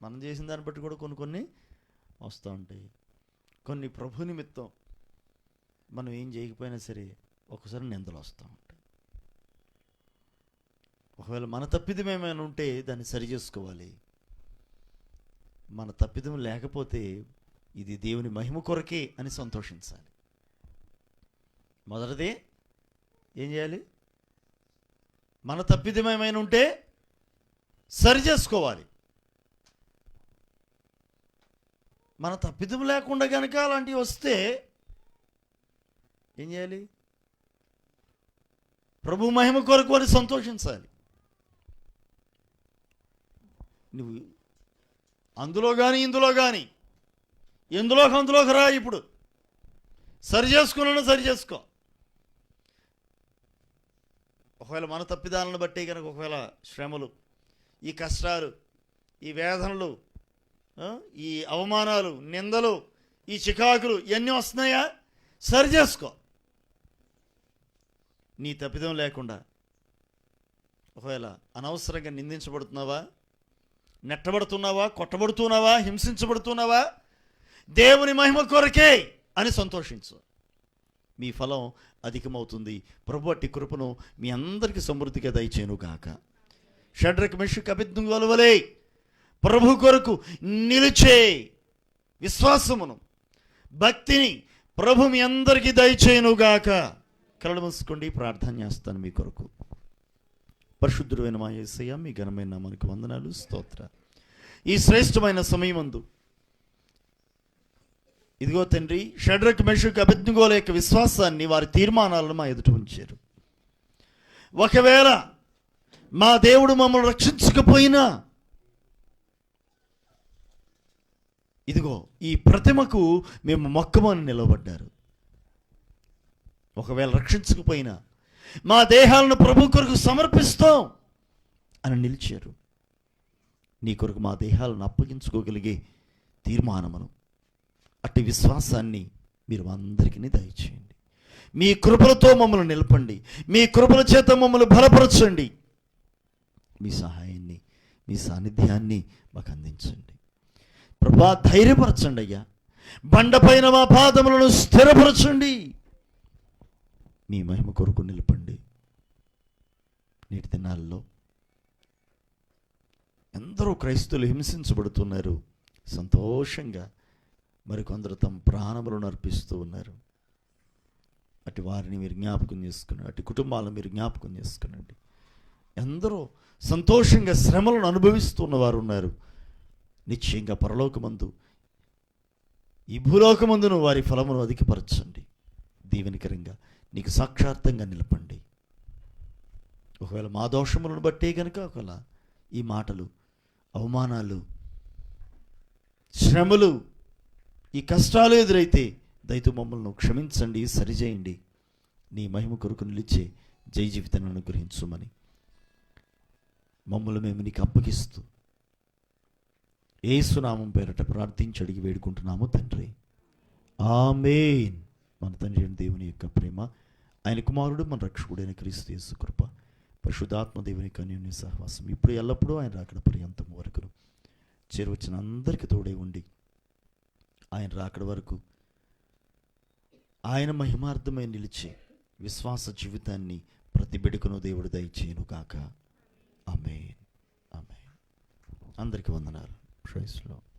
మనం చేసిన దాన్ని బట్టి కూడా కొన్ని వస్తూ ఉంటాయి. కొన్ని ప్రభు నిమిత్తం మనం ఏం చేయకపోయినా సరే ఒకసారి నిందలు వస్తూ ఉంటాయి. ఒకవేళ మన తప్పిదం ఏమైనా ఉంటే దాన్ని సరి చేసుకోవాలి. మన తప్పిదం లేకపోతే ఇది దేవుని మహిమ కొరకే అని సంతోషించాలి. మొదటిది ఏం చేయాలి? మన తప్పిదం ఏమైనా ఉంటే సరి చేసుకోవాలి. మన తప్పిదం లేకుండా కనుక అలాంటివి వస్తే ఏం చేయాలి? ప్రభు మహిమ కొరకు అని సంతోషించాలి. నువ్వు అందులో కానీ ఇందులో కానీ అందులోకి రా. ఇప్పుడు సరి చేసుకున్నాను, సరి చేసుకో. ఒకవేళ మన తప్పిదాలను బట్టి కనుక ఒకవేళ శ్రమలు, ఈ కష్టాలు, ఈ వేదనలు, ఈ అవమానాలు, నిందలు, ఈ చికాకులు ఇవన్నీ వస్తున్నాయా? సరి చేసుకో. నీ తప్పిదం లేకుండా ఒకవేళ అనవసరంగా నిందించబడుతున్నావా, నెట్టబడుతున్నావా, కొట్టబడుతున్నావా, హింసించబడుతున్నావా, దేవుని మహిమ కొరకే అని సంతోషించు. మీ ఫలం అధికమవుతుంది. ప్రభు అట్టి కృపను మీ అందరికీ సమృద్ధిగా దయచేయును గాక. షడ్రక్ మెషక్ అబేద్నెగోల వలె ప్రభు కొరకు నిలిచే విశ్వాసమును, భక్తిని ప్రభు మీ అందరికీ దయచేయును గాక. కళ్ళు మూసుకోండి, ప్రార్థన చేస్తాను మీ కొరకు. పరిశుద్ధుడైన మా యేసయ్య, మీ ఘనమైన నామానికి వందనాలు, స్తోత్ర. ఈ శ్రేష్టమైన సమయమందు ఇదిగో తండ్రి, షడ్రక్ మెషక్ అబేద్నెగోల యొక్క విశ్వాసాన్ని, వారి తీర్మానాలను మా ఎదుట ఉంచారు. ఒకవేళ మా దేవుడు మమ్మల్ని రక్షించకపోయినా ఇదిగో ఈ ప్రతిమకు మేము మొక్కమని నిలబడ్డారు. ఒకవేళ రక్షించకపోయినా మా దేహాలను ప్రభు కొరకు సమర్పిస్తాం అని నిలిచారు. నీ కొరకు మా దేహాలను అప్పగించుకోగలిగే తీర్మానమును, అట్టి విశ్వాసాన్ని మీరు అందరికీ దయచేయండి. మీ కృపలతో మమ్మల్ని నిలపండి. మీ కృపల చేత మమ్మల్ని బలపరచండి. మీ సహాయాన్ని, మీ సాన్నిధ్యాన్ని మాకు అందించండి. ప్రభా, ధైర్యపరచండి అయ్యా. బండపైన మా పాదములను స్థిరపరచండి. మీ మహిమ కొరకు నిలపండి. నేటి దినాల్లో ఎందరో క్రైస్తవులు హింసించబడుతున్నారు. సంతోషంగా మరికొందరు తమ ప్రాణములను అర్పిస్తూ ఉన్నారు. అటు వారిని మీరు జ్ఞాపకం చేసుకున్నారు. అటు కుటుంబాలను మీరు జ్ఞాపకం చేసుకునండి. ఎందరో సంతోషంగా శ్రమలను అనుభవిస్తున్న వారు ఉన్నారు. నిశ్చయంగా పరలోకమందు, ఈ భూలోకమందును వారి ఫలమును అధికపరచండి. దీవెనకరంగా నీకు సాక్షార్థంగా నిలపండి. ఒకవేళ మా దోషములను బట్టే కనుక ఒకవేళ ఈ మాటలు, అవమానాలు, శ్రమలు, ఈ కష్టాలు ఎదురైతే దయతో మమ్మల్ని క్షమించండి, సరిచేయండి. నీ మహిమ కొరకు నిలిచే జై జీవితాన్ని అనుగ్రహించుమని మమ్మల్ని మేము నీకు అప్పగిస్తూ యేసు నామం పేరట ప్రార్థించి అడిగి వేడుకుంటున్నాము తండ్రి. ఆమేన్. మన తండ్రి అయిన దేవుని యొక్క ప్రేమ, ఆయన కుమారుడు మన రక్షకుడైన క్రీస్తు యేసు కృప, పరిశుద్ధాత్మ దేవుని అన్యోన్య సహవాసం ఇప్పుడు ఎల్లప్పుడూ ఆయన రాకడ పర్యంతం వరకు చేరువచ్చిన అందరికీ తోడే ఉండి, ఆయన రాకడ వరకు ఆయన మహిమార్థమై నిలిచి విశ్వాస జీవితాన్ని ప్రతి బిడ్డకును దేవుడు దయచేయును గాక. ఆమేన్. ఆమేన్. అందరికీ వందనాలు. Praise lord.